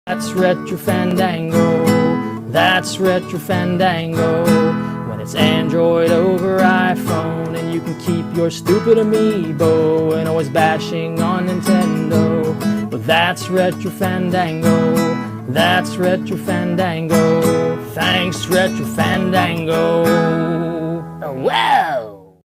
That's Retro Fandango. That's Retro Fandango. When it's Android over iPhone, and you can keep your stupid amiibo and always bashing on Nintendo. But that's Retro Fandango. That's Retro Fandango. Thanks, Retro Fandango. Wow!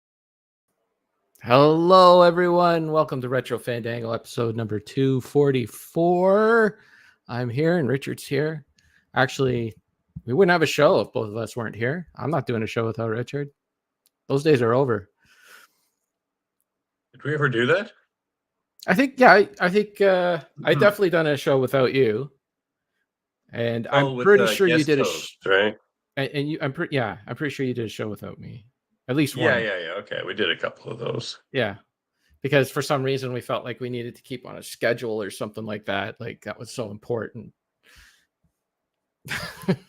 Hello, everyone. Welcome to Retro Fandango, episode number 244. I'm here and Richard's here. Actually, we wouldn't have a show if both of us weren't here. I'm not doing a show without Richard. Those days are over. Did we ever do that? I think I definitely done a show without you. And I'm pretty sure you did right? And you, I'm pretty sure you did a show without me. At least one. Yeah. Okay, we did a couple of those. Yeah. Because for some reason we felt like we needed to keep on a schedule or something like that. Like that was so important.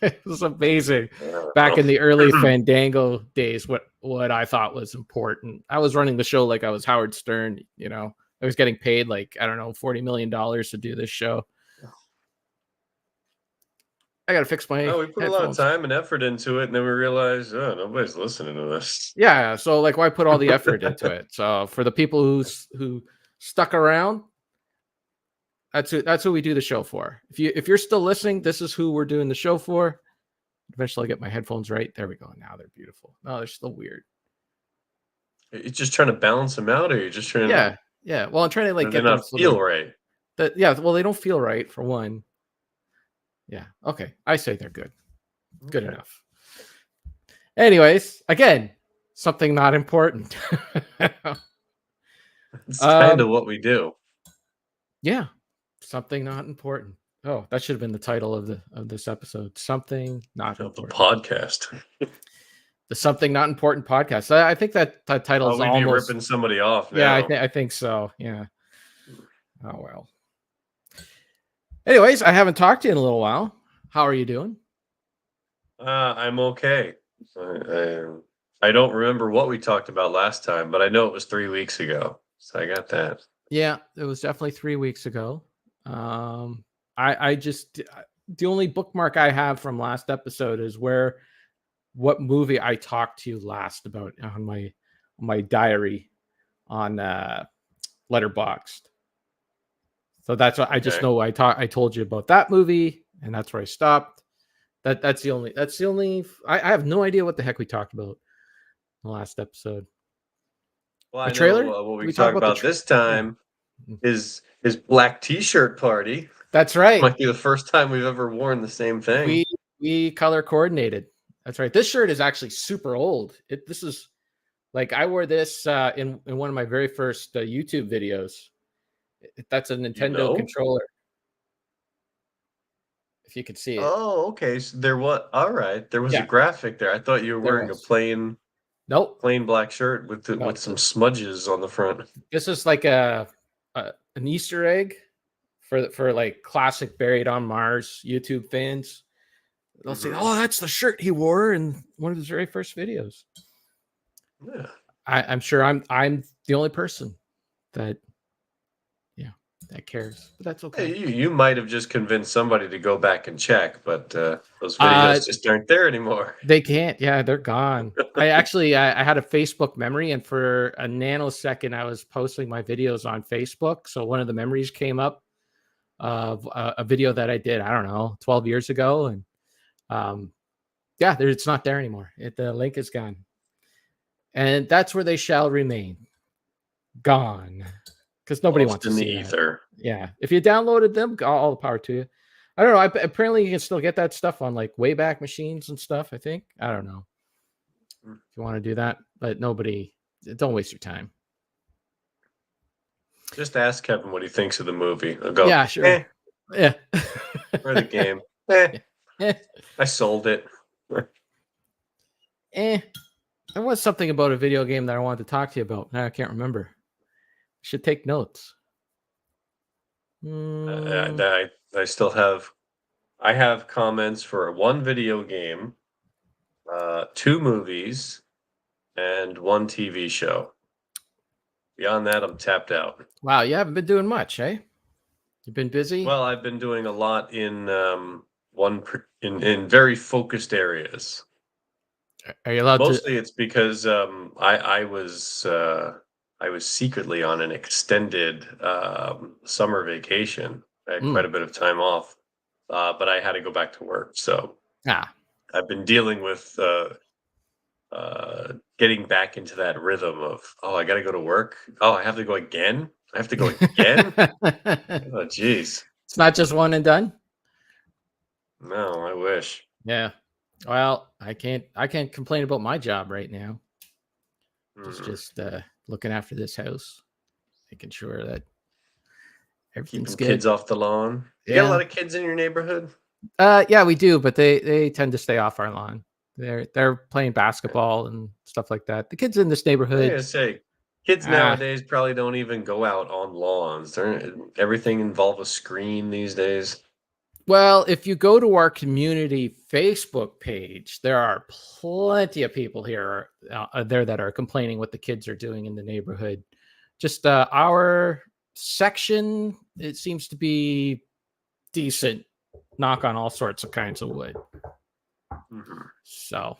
It was amazing. Back in the early Fandango days, what I thought was important. I was running the show like I was Howard Stern, you know. I was getting paid like, I don't know, $40 million to do this show. I got to fix my we put a lot of time and effort into it, and then we realized, nobody's listening to this. Yeah, so like why put all the effort into it? So for the people who stuck around, that's who we do the show for. If you're still listening, this is who we're doing the show for. Eventually I'll get my headphones right. There we go. Now they're beautiful. No, they're still weird. Are you just trying to balance them out, or are you just trying to... Yeah. Well, I'm trying to like get them to feel right. Well, they don't feel right for one. Yeah. Okay. I say they're good. Good enough. Anyways, again, something not important. It's kind of what we do. Yeah. Something not important. Oh, that should have been the title of this episode. Something not important. The podcast. The Something Not Important podcast. I think that title is almost ripping somebody off now. Yeah, I think so. Yeah. Oh well. Anyways, I haven't talked to you in a little while. How are you doing? I'm okay. I don't remember what we talked about last time, but I know it was 3 weeks ago. So I got that. Yeah, it was definitely 3 weeks ago. I just, the only bookmark I have from last episode is what movie I talked to you last about on my diary on Letterboxd. So that's what I just know. I told you about that movie, and that's where I stopped. That's the only. I have no idea what the heck we talked about in the last episode. Well, the trailer. What we talked about this time is his black T-shirt party. That's right. It might be the first time we've ever worn the same thing. We color coordinated. That's right. This shirt is actually super old. This is like I wore this in one of my very first YouTube videos. That's a Nintendo controller. If you could see it. Oh, okay. So there was a graphic there. I thought you were wearing a plain black shirt with some smudges on the front. This is like an Easter egg for like classic Buried on Mars YouTube fans. They'll say, "Oh, that's the shirt he wore in one of his very first videos." Yeah, I'm sure I'm the only person that cares, but that's okay. Hey, you might have just convinced somebody to go back and check, but those videos just aren't there anymore. They can't. Yeah, they're gone. I had a Facebook memory, and for a nanosecond, I was posting my videos on Facebook. So one of the memories came up of a video that I did, I don't know, 12 years ago, and it's not there anymore. The link is gone, and that's where they shall remain, gone. Because nobody wants to see ether. Yeah, if you downloaded them, all the power to you. I don't know. Apparently, you can still get that stuff on like Wayback Machines and stuff. I think. I don't know if you want to do that, but nobody. Don't waste your time. Just ask Kevin what he thinks of the movie. I'll go. Yeah, sure. Yeah. Or the game. I sold it. There was something about a video game that I wanted to talk to you about. Now I can't remember. Should take notes. I still have. I have comments for one video game, 2 movies, and 1 TV show. Beyond that, I'm tapped out. Wow, you haven't been doing much, eh? You've been busy? Well, I've been doing a lot in in very focused areas. Are you allowed to? Mostly it's because I was secretly on an extended summer vacation. I had quite Mm, a bit of time off, but I had to go back to work. So ah. I've been dealing with getting back into that rhythm of, oh, I got to go to work. Oh, I have to go again. I have to go again. Oh, geez. It's not just one and done. No, I wish. Yeah. Well, I can't complain about my job right now. Hmm. Just looking after this house, making sure that everything's Keeping good. kids off the lawn. You got a Yeah. lot of kids in your neighborhood? Yeah, we do, but they tend to stay off our lawn. They're playing basketball and stuff like that. The kids in this I neighborhood, gotta say, kids ah, nowadays probably don't even go out on lawns. Everything involve a screen these days. well, if you go to our community Facebook page, there are plenty of people here there that are complaining what the kids are doing in the neighborhood. Just our section, it seems to be decent. Knock on all sorts of kinds of wood. Mhm. So,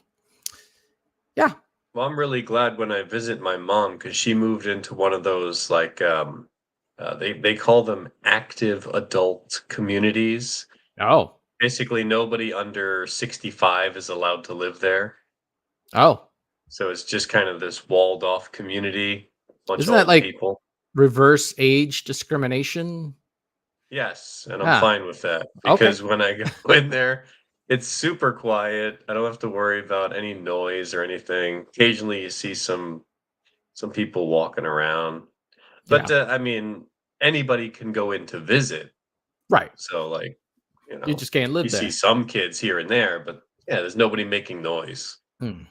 yeah. Well, I'm really glad when I visit my mom because she moved into one of those like they call them active adult communities. Oh, Basically, nobody under 65 is allowed to live there. oh, So it's just kind of this walled off community, bunch isn't of that old like people. reverse age discrimination? Yes, and I'm Ah, fine with that okay. because when I go in there, it's super quiet. I don't have to worry about any noise or anything. Occasionally, you see some people walking around, but Yeah, I mean, anybody can go in to visit. right. So, like, you You know, just can't you live see there. some kids here and there, but yeah, there's nobody making noise. Hmm.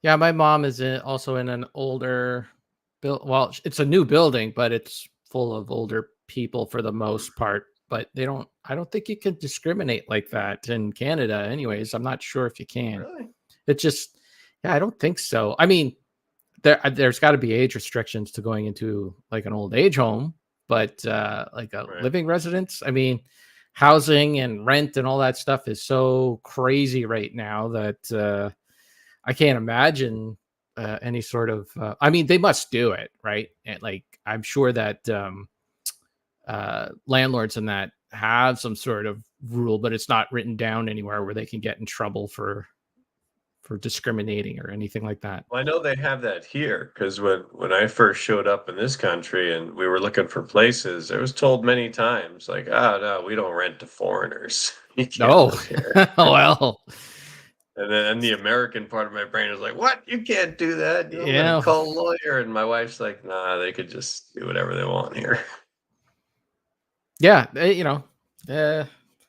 Yeah, my mom is also in an older build. Well, it's a new building, but it's full of older people for the Mm, most part. But they don't. I don't think you can discriminate like that in Canada. Anyways, I'm not sure if you can. really? It just, yeah, I don't think so. I mean, there's got to be age restrictions to going into like an old age home, but like a Right. living residence. I mean, housing and rent and all that stuff is so crazy right now that I can't imagine any sort of. I mean, they must do it, right? And like, I'm sure that landlords and that have some sort of rule, but it's not written down anywhere where they can get in trouble for discriminating or anything like that. Well, I know they have that here because when I first showed up in this country and we were looking for places, I was told many times, like, "Ah, no, we don't rent to foreigners. You can't Oh, live here." well, And then the American part of my brain was like, "What? You can't do that. You know, I'm gonna yeah, call a lawyer." And my wife's like, "Nah, they could just do whatever they want here." yeah, uh,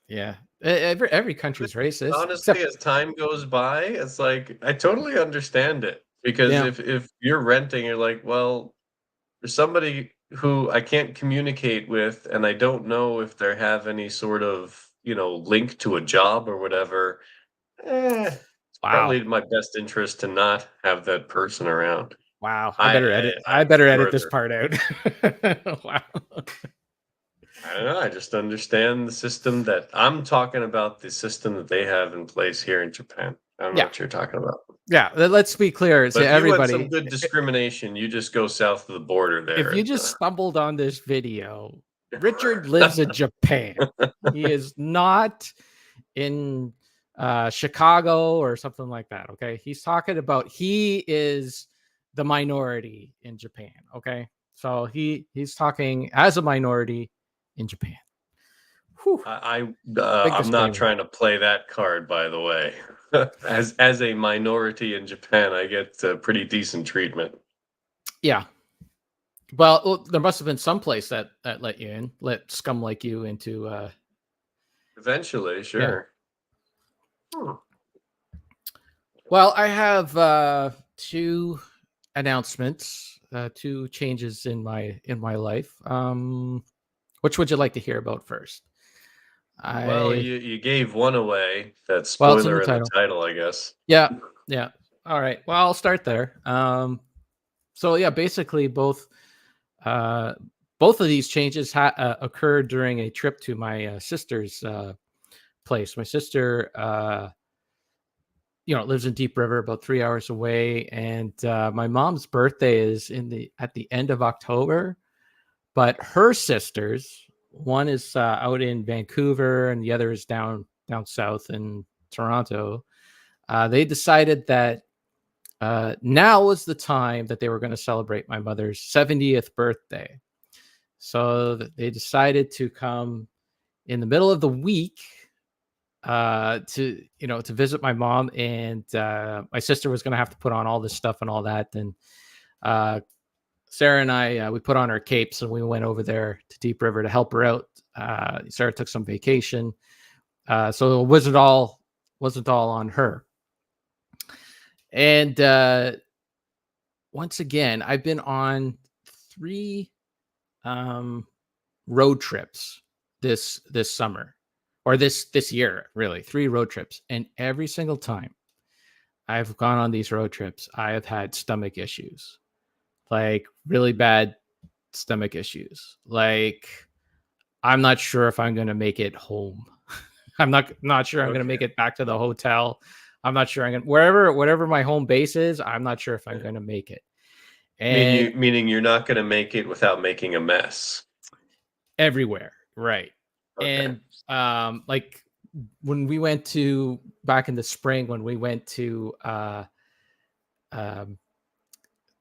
yeah. Every country's racist, Honestly, except as time goes by, it's like I totally understand it because yeah. if you're renting, you're like, well, there's somebody who I can't communicate with, and I don't know if they have any sort of, link to a job or whatever. It's Wow, probably in my best interest to not have that person around. wow. I I, better I edit. I I'm better edit sure this they're. part out. Wow. I don't know. I just understand the system that I'm talking about. The system that they have in place here in Japan. I don't know Yeah, what you're talking about. yeah. Let's be clear. But To if you want some everybody, good discrimination, you just go south of the border if there, you and just stumbled on this video, Richard lives in Japan. He is not in Chicago or something like that. Okay. He's talking about he is the minority in Japan. Okay. So he's talking as a minority in Japan. Whew, big I'm not disclaimer. trying to play that card, by the way. As a minority in Japan, I get pretty decent treatment. Yeah. Well, there must have been some place that let you in, let scum like you into Eventually, yeah. sure. Hmm. Well, I have two announcements, two changes in my life. Which would you like to hear about first? Well, I you gave one away. That well, it's in the spoiler in the title. title, I guess. Yeah, yeah. All right. Well, I'll start there. So yeah, basically both uh both of these changes occurred during a trip to my sister's place. My sister, lives in Deep River, about 3 hours away, and my mom's birthday is at the end of October. But her sisters, one is out in Vancouver, and the other is down south in Toronto. They decided that now was the time that they were going to celebrate my mother's 70th birthday. So they decided to come in the middle of the week to visit my mom, and my sister was going to have to put on all this stuff and all that. And Sarah and I, we put on our capes and we went over there to Deep River to help her out. Sarah took some vacation, so it wasn't all on her. And once again, I've been on 3 road trips this summer, or this year, really. 3 road trips, and every single time I've gone on these road trips, I have had stomach issues, like really bad stomach issues. Like, I'm not sure if I'm going to make it home. I'm not sure I'm going to make it back to the hotel. I'm not sure I'm going to whatever my home base is. I'm not sure if I'm going to make it. And meaning you're not going to make it without making a mess everywhere, right? Okay. And like when we went to back in the spring, when we went to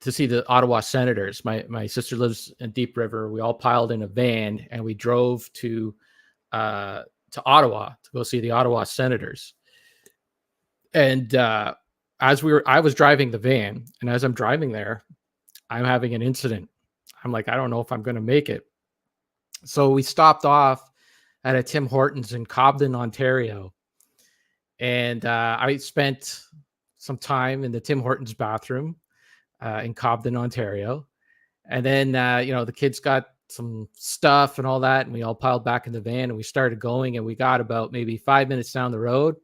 see the Ottawa Senators, my sister lives in Deep River. We all piled in a van and we drove to Ottawa to go see the Ottawa Senators. And I was driving the van, and as I'm driving there, I'm having an incident. I'm like, I don't know if I'm going to make it. So we stopped off at a Tim Hortons in Cobden, Ontario. And I spent some time in the Tim Hortons bathroom in Cobden, Ontario. And then, the kids got some stuff and all that, and we all piled back in the van and we started going, and we got about maybe 5 minutes down the road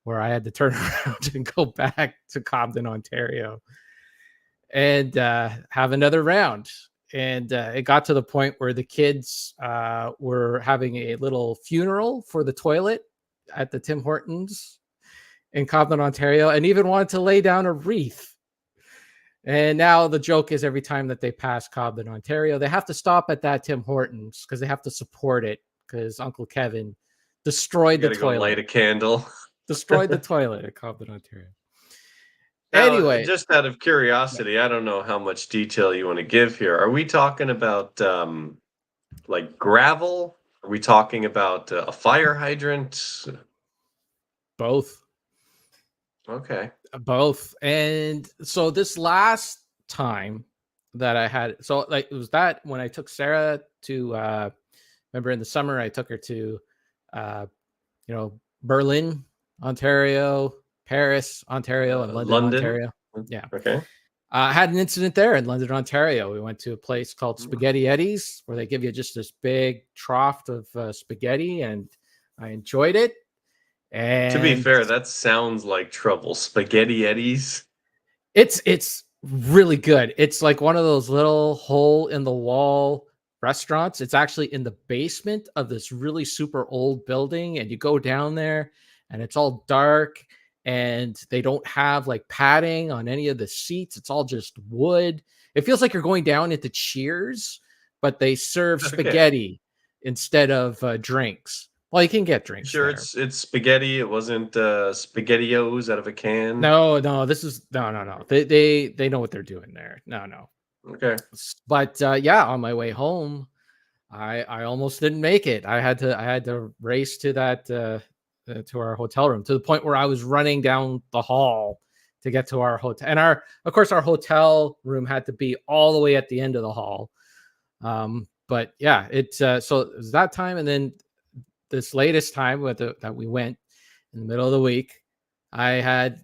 where I had to turn around and go back to Cobden, Ontario, and have another round. And it got to the point where the kids were having a little funeral for the toilet at the Tim Hortons in Cobden, Ontario, and even wanted to lay down a wreath. And now the joke is every time that they pass Cobden, Ontario, they have to stop at that Tim Hortons because they have to support it, because Uncle Kevin destroyed the toilet. Go light a candle. Destroyed the toilet at Cobden, Ontario. Now, Anyway, just out of curiosity, I don't know how much detail you want to give here. Are we talking about like gravel? Are we talking about a fire hydrant? both. Okay. Both. And so this last time that I had, so like it was that when I took Sarah to remember in the summer I took her to Berlin, Ontario, Paris, Ontario, and London, Ontario. Yeah. Okay. I had an incident there in London, Ontario. We went to a place called Spaghetti Eddie's, where they give you just this big trough of spaghetti, and I enjoyed it. And to be fair, that sounds like trouble. Spaghetti Eddie's. It's really good. It's like one of those little hole in the wall restaurants. It's actually in the basement of this really super old building, and you go down there and it's all dark, and they don't have like padding on any of the seats. It's all just wood. It feels like you're going down into Cheers, but they serve spaghetti instead of drinks. Well, you can get drinks. Sure, there. It's spaghetti. It wasn't SpaghettiOs out of a can. No. This is no. They know what they're doing there. No. Okay. But on my way home, I almost didn't make it. I had to race to that to our hotel room, to the point where I was running down the hall to get to our hotel. And our hotel room had to be all the way at the end of the hall. But yeah, so it was that time, and then this latest time that we went in the middle of the week, I had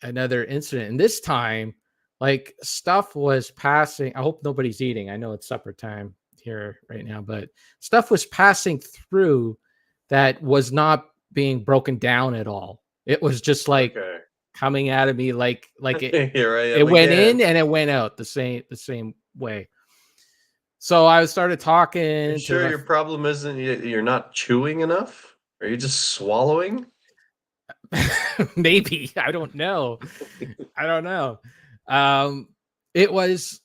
another incident, and this time, like, stuff was passing. I hope nobody's eating. I know it's supper time here right now, but stuff was passing through that was not being broken down at all. It was just like coming out of me like it. Here I am it went again. in and it went out the same way. So I started You talking to sure your problem isn't you're not chewing enough? Are you just swallowing? maybe, I don't know. I don't know. Um, it was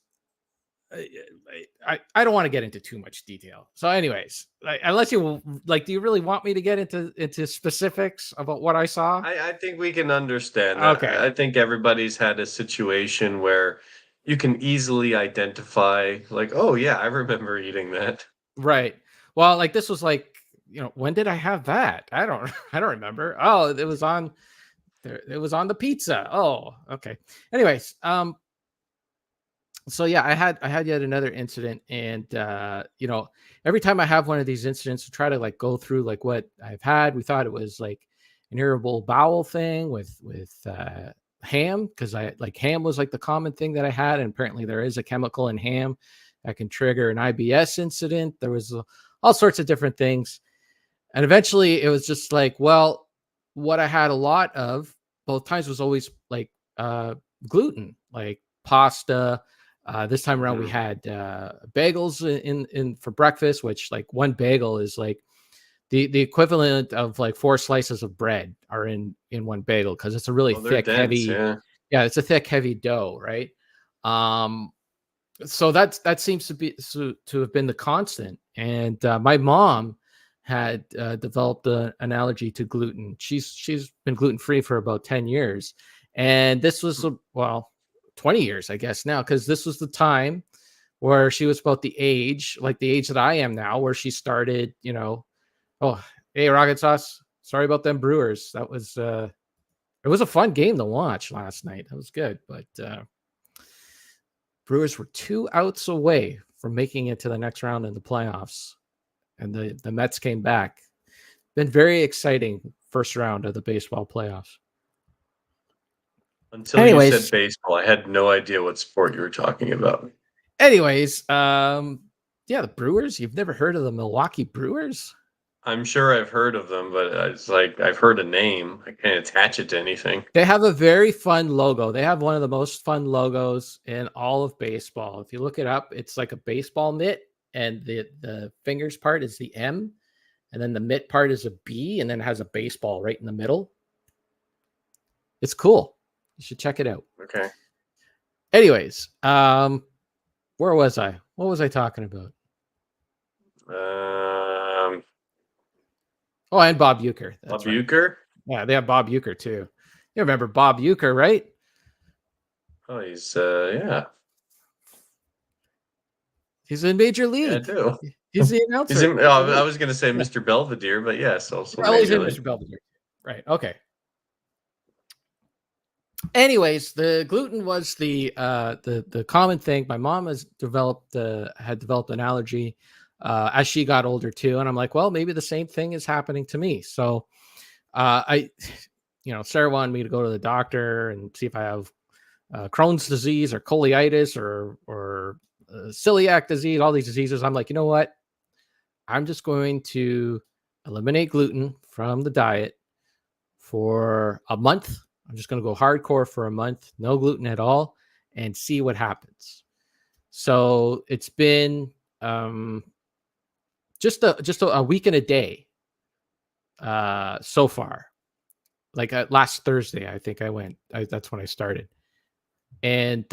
I don't want to get into too much detail. So, anyways, unless you like, do you really want me to get into specifics about what I saw? I think we can understand that. Okay, I think everybody's had a situation where you can easily identify, like, oh yeah, I remember eating that. right. Well, like this was like, when did I have that? I don't I don't remember. Oh, it was on there. It was on the pizza. Oh, okay. Anyways, so yeah, I had yet another incident, and every time I have one of these incidents, to try to like go through like what I've had. We thought it was like an irritable bowel thing with ham, because I like ham was like the common thing that I had, and apparently there is a chemical in ham that can trigger an IBS incident. There was all sorts of different things, and eventually it was just like, well, what I had a lot of both times was always like gluten, like pasta. This time around, we Mhm. had bagels in for breakfast, which like one bagel is like the equivalent of like four slices of bread are in one bagel, because it's a really Oh, they're thick, dense, heavy. yeah. Yeah, it's a thick, heavy dough, right? Um, so that seems to have been the constant. And my mom had developed an allergy to gluten. She's been gluten free for about 10 years, and this was well 20 years, I guess, now, because this was the time where she was about the age that I am now, where she started, oh, hey, rocket sauce, sorry about them Brewers. That was it was a fun game to watch last night. That was good, but Brewers were 2 outs away from making it to the next round in the playoffs, and the Mets came back. Been very exciting first round of the baseball playoffs. Until you said Anyways, baseball, I had no idea what sport you were talking about. anyways, yeah, the Brewers. You've never heard of the Milwaukee Brewers? I'm sure I've heard of them, but it's like I've heard a name. I can't attach it to anything. They have a very fun logo. They have one of the most fun logos in all of baseball. If you look it up, it's like a baseball mitt, and the fingers part is the M, and then the mitt part is a B, and then it has a baseball right in the middle. It's cool. You should check it out. Okay. Anyways, where was I? What was I talking about? Um, Oh, and Bob Euchre. Bob That's right. Uecker? Yeah, they have Bob Euchre too. You remember Bob Euchre, right? Oh, he's yeah. He's in Major Yeah, I League. do. He's the He's announcer in in, Major I League. was gonna say Yeah. Mr. Belvedere, but yes, also Well, he's Major in League. Mr. Belvedere. Right. Okay. Anyways, the gluten was the common thing. My mom had developed an allergy as she got older too, and I'm like, well, maybe the same thing is happening to me. So I, Sarah wanted me to go to the doctor and see if I have Crohn's disease or colitis or celiac disease, all these diseases. I'm like, you know what? I'm just going to eliminate gluten from the diet for a month. I'm just going to go hardcore for a month, no gluten at all, and see what happens. So it's been just a week and a day so far. Like last Thursday, I think I went. That's when I started, and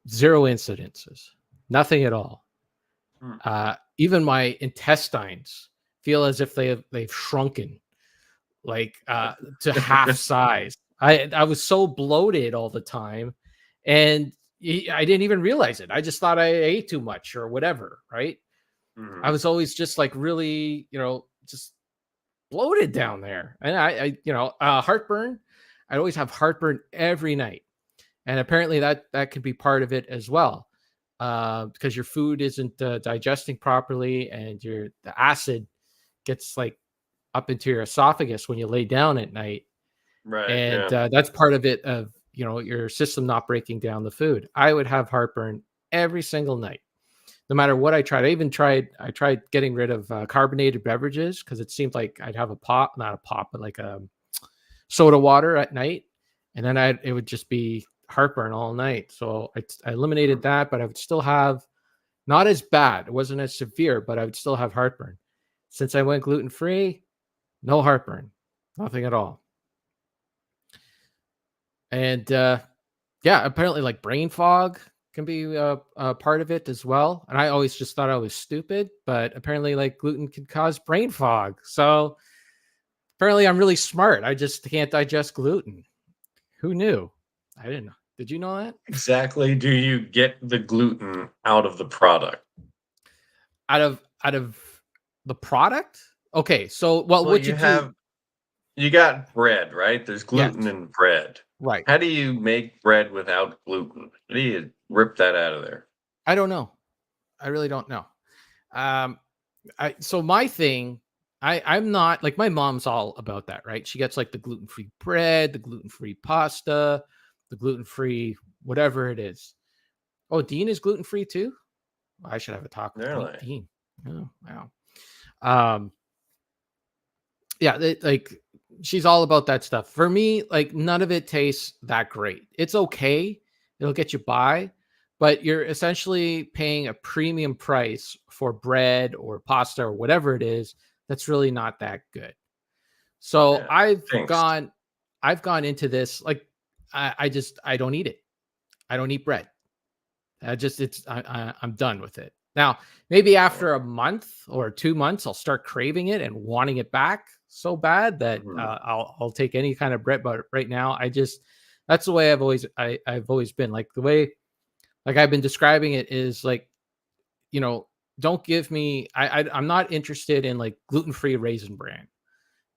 zero incidences, nothing at all. Hmm. Even my intestines feel as if they've shrunken like to half size. I was so bloated all the time, and I didn't even realize it. I just thought I ate too much or whatever, right? I Mhm. was always just like really, just bloated down there. And heartburn. I always have heartburn every night, and apparently that could be part of it as well, because your food isn't digesting properly, and the acid gets like up into your esophagus when you lay down at night, Right, and yeah. that's part of it of your system not breaking down the food. I would have heartburn every single night, no matter what I tried. I tried getting rid of carbonated beverages, because it seemed like I'd have a pop, not a pop, but like a soda water at night, and then it would just be heartburn all night. So I eliminated Mhm. that, but I would still have Not as bad. It wasn't as severe, but I would still have heartburn. Since I went gluten-free, no heartburn, nothing at all. And yeah, apparently like brain fog can be a part of it as well. And I always just thought I was stupid, but apparently like gluten can cause brain fog. So apparently I'm really smart. I just can't digest gluten. Who knew? I didn't know. Did you know that? Exactly. Do you get the gluten out of the product? Out of the product? Okay, so well, Well, what you do? you got bread, right? There's Yes, gluten in bread. right. How do you make bread without gluten? How do you rip that out of there? I don't know. I really don't know. Um, so my thing, I'm not like my mom's all about that, right? She gets like the gluten-free bread, the gluten-free pasta, the gluten-free whatever it is. Oh, Dean is gluten-free too? I should have a talk with Really? Dean. Oh, wow. Um, yeah, like she's all about that stuff. For me, like none of it tastes that great. It's okay. It'll get you by, but you're essentially paying a premium price for bread or pasta or whatever it is that's really not that good. So Yeah. I've Thanks. gone I've gone into this like I don't eat it. I don't eat bread. I just I'm done with it. Now, maybe after a month or 2 months, I'll start craving it and wanting it back so bad that Mhm. I'll take any kind of bread. But right now, I just that's the way I've always been. Like the way like I've been describing it is like you know don't give me I'm not interested in like gluten free raisin bran.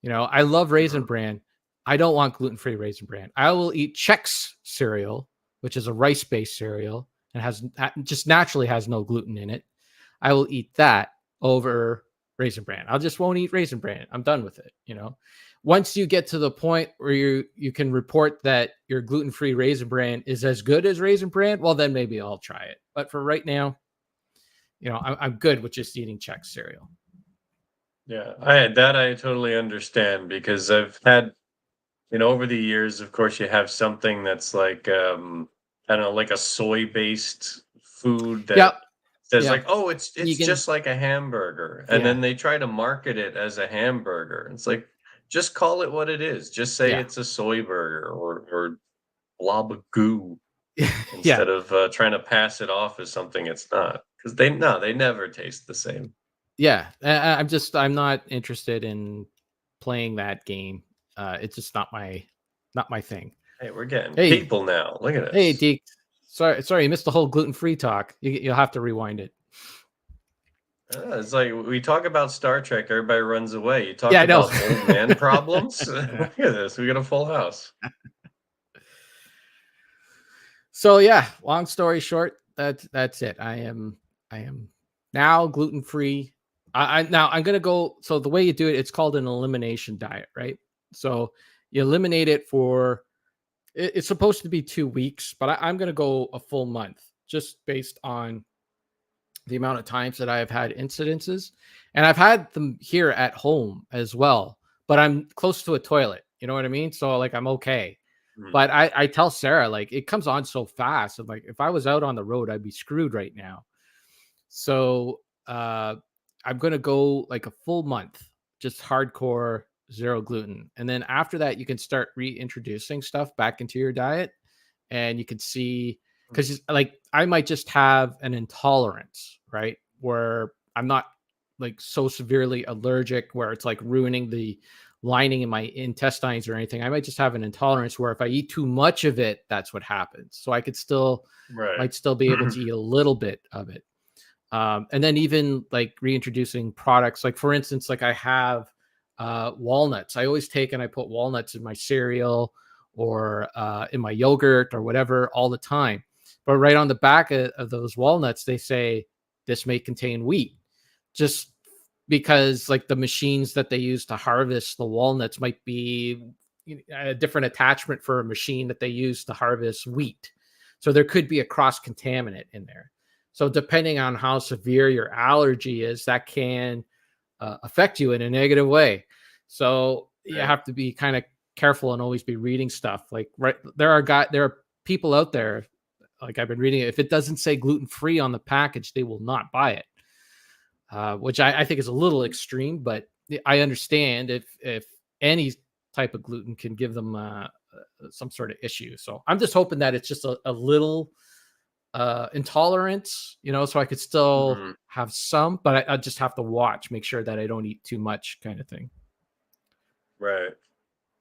I love Raisin Mhm. Bran. I don't want gluten-free Raisin Bran. I will eat Chex cereal, which is a rice-based cereal and just naturally has no gluten in it. I will eat that over Raisin Bran. I just won't eat Raisin Bran. I'm done with it. Once you get to the point where you can report that your gluten-free Raisin Bran is as good as Raisin Bran, well then maybe I'll try it. But for right now, I'm good with just eating Chex cereal. Yeah, I totally understand because I've had, over the years, of course, you have something that's like, I don't know, like a soy-based food Yep. that says Yeah. like, "Oh, it's Vegan. just like a hamburger," and Yeah. then they try to market it as a hamburger. It's like, just call it what it is. Just say Yeah. it's a soy burger or blob of goo Yeah. instead of trying to pass it off as something it's not. Because they no, they never taste the same. Yeah, I'm not interested in playing that game. It's just not my thing. Hey, we're getting Hey, people now. Look at hey, this. Deke. Sorry, you missed the whole gluten-free talk. You'll have to rewind it. It's like we talk about Star Trek, everybody runs away. You Yeah, talk I know. about old man problems. Look at this. We got a full house. So yeah, long story short, that's it. I am now gluten-free. Now I'm gonna go. So the way you do it, it's called an elimination diet, right? So you eliminate it for it's supposed to be 2 weeks, but I'm going to go a full month just based on the amount of times that I have had incidences. And I've had them here at home as well, but I'm close to a toilet. You know what I mean? So, like, I'm okay. Mm, But I tell Sarah, like, it comes on so fast. I'm like, if I was out on the road, I'd be screwed right now. So, I'm going to go like a full month, just hardcore zero gluten. And then after that, you can start reintroducing stuff back into your diet and you can see mm. because like I might just have an intolerance, right? Where I'm not like so severely allergic where it's like ruining the lining in my intestines or anything. I might just have an intolerance where if I eat too much of it, that's what happens. So I could still Right. might still be able to eat a little bit of it. And then even like reintroducing products, like for instance, like I have walnuts. I always take and I put walnuts in my cereal or in my yogurt or whatever all the time. But right on the back of those walnuts, they say this may contain wheat, just because like the machines that they use to harvest the walnuts might be a different attachment for a machine that they use to harvest wheat. So there could be a cross contaminant in there. So depending on how severe your allergy is, that can affect you in a negative way. So you Right. have to be kind of careful and always be reading stuff. Like right there are people out there like I've been reading it, if it doesn't say gluten-free on the package, they will not buy it, which I think is a little extreme, but I understand if any type of gluten can give them some sort of issue. So I'm just hoping that it's just a little intolerance, so I could still have some, but I just have to make sure that I don't eat too much, kind of thing. Right.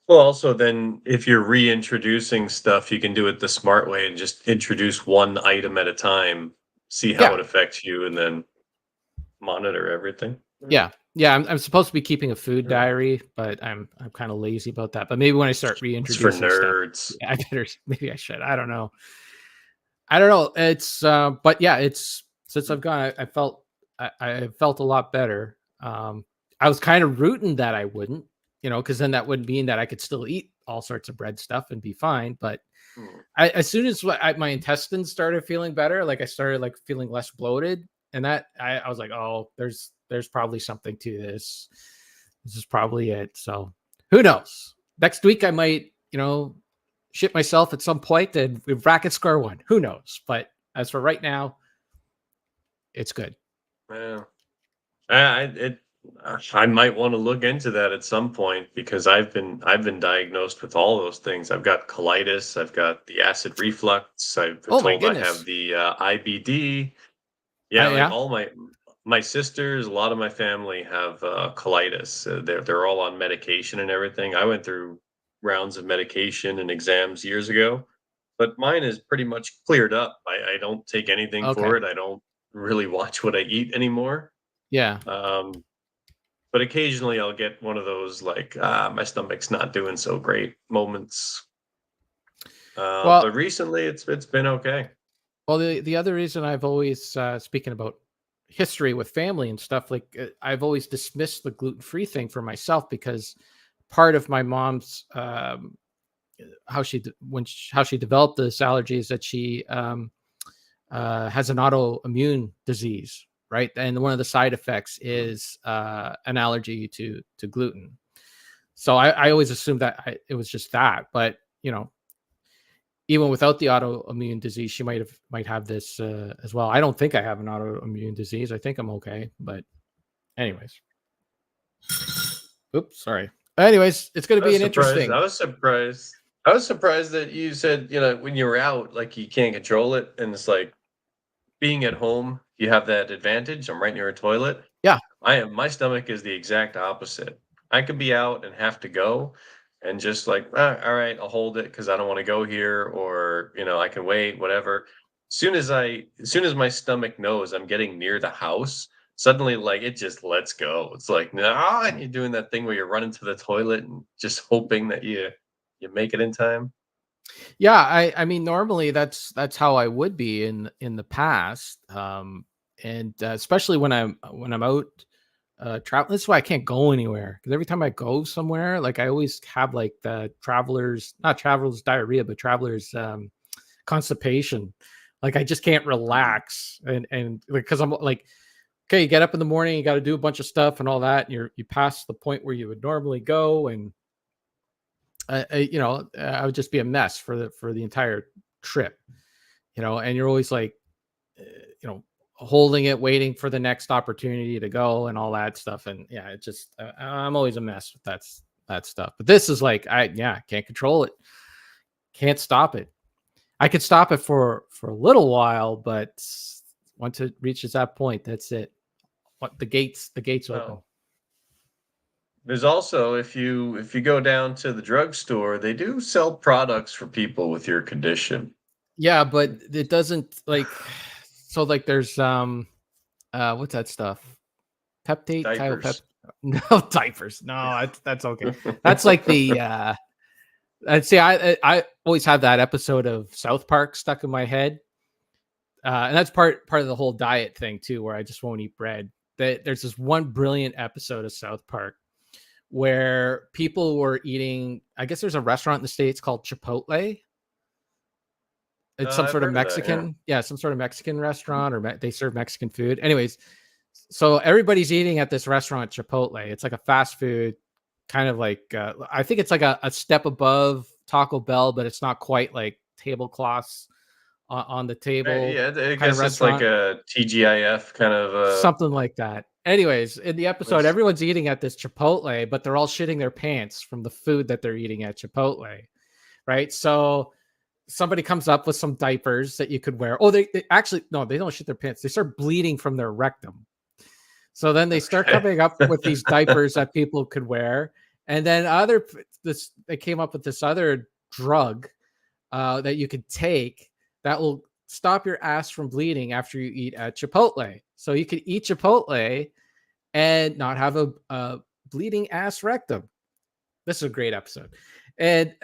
Well, also then if you're reintroducing stuff, you can do it the smart way and just introduce one item at a time, see how Yeah. it affects you, and then monitor everything. Yeah. I'm supposed to be keeping a food diary, but I'm kind of lazy about that. But maybe when I start It's for reintroducing nerds. stuff, maybe I should. I don't know. It's but yeah, it's since I've gone, I felt a lot better. I was kind of rooting that I wouldn't, because then that would mean that I could still eat all sorts of bread stuff and be fine. But as soon as my intestines started feeling better, like I started like feeling less bloated, and that I was like, oh, there's probably something to this. This is probably it. So who knows? Next week I might, shit myself at some point and we bracket score one. Who knows? But as for right now, it's good. Yeah. I might want to look into that at some point because I've been diagnosed with all those things. I've got colitis, I've got the acid reflux, I've been Oh my told I goodness. have the IBD. Yeah, like Yeah. all my sisters, a lot of my family have colitis. They're all on medication and everything. I went through rounds of medication and exams years ago, but mine is pretty much cleared up. I don't take anything Okay. for it. I don't really watch what I eat anymore. Yeah. But occasionally I'll get one of those like, my stomach's not doing so great moments. Well, But recently it's been okay. well, the other reason I've always speaking about history with family and stuff, like I've always dismissed the gluten-free thing for myself because part of my mom's how she developed this allergy is that she has an autoimmune disease, right? And one of the side effects is an allergy to gluten. So I always assumed that it was just that, but even without the autoimmune disease, she might have this as well. I don't think I have an autoimmune disease. I think I'm okay, but anyways, oops, sorry. Anyways, it's going to I be was an surprised. interesting. I was surprised that you said, when you were out, like you can't control it. And it's like being at home, you have that advantage. I'm right near a toilet. Yeah, My stomach is the exact opposite. I could be out and have to go and just like, all right, I'll hold it because I don't want to go here, or I can wait, whatever. As soon as my stomach knows I'm getting near the house, suddenly like it just lets go. It's like, no, and you're doing that thing where you're running to the toilet and just hoping that you make it in time. yeah. I mean, normally that's how I would be in the past, and especially when I'm out traveling. That's why I can't go anywhere because every time I go somewhere, like I always have like the not traveler's diarrhea, but traveler's constipation. Like I just can't relax, and because I'm like, okay, you get up in the morning, you got to do a bunch of stuff and all that, and you pass the point where you would normally go, and I would just be a mess for the entire trip, and you're always like, uh, you know, holding it, waiting for the next opportunity to go and all that stuff. And yeah, it just, I'm always a mess with that stuff. But this is like, can't control it. Can't stop it. I could stop it for a little while, but once it reaches that point, that's it. What the gates open. Well, there's also if you go down to the drugstore, they do sell products for people with your condition. Yeah, but it doesn't like, so like there's, what's that stuff? Peptate, Diapers. no diapers. No, that's okay. That's like the I'd say I always have that episode of South Park stuck in my head. And that's part of the whole diet thing too, where I just won't eat bread. There's this one brilliant episode of South Park where people were eating, I guess there's a restaurant in the States called Chipotle. It's some I've sort of heard of that, yeah. Mexican, yeah, some sort of Mexican restaurant, or they serve Mexican food. Anyways, so everybody's eating at this restaurant, Chipotle. It's like a fast food, kind of like I think it's like a step above Taco Bell, but it's not quite like tablecloths on the table Yeah, I kind of guess it's like restaurant, a TGIF kind of something like that. Anyways, in the episode, place. everyone's eating at this Chipotle, but they're all shitting their pants from the food that they're eating at Chipotle, right? So somebody comes up with some diapers that you could wear. Oh, they actually, no, they don't shit their pants. They start bleeding from their rectum. So then they start Okay. coming up with these diapers that people could wear. And then they came up with this other drug that you could take that will stop your ass from bleeding after you eat at Chipotle. So you could eat Chipotle and not have a bleeding ass rectum. This is a great episode. And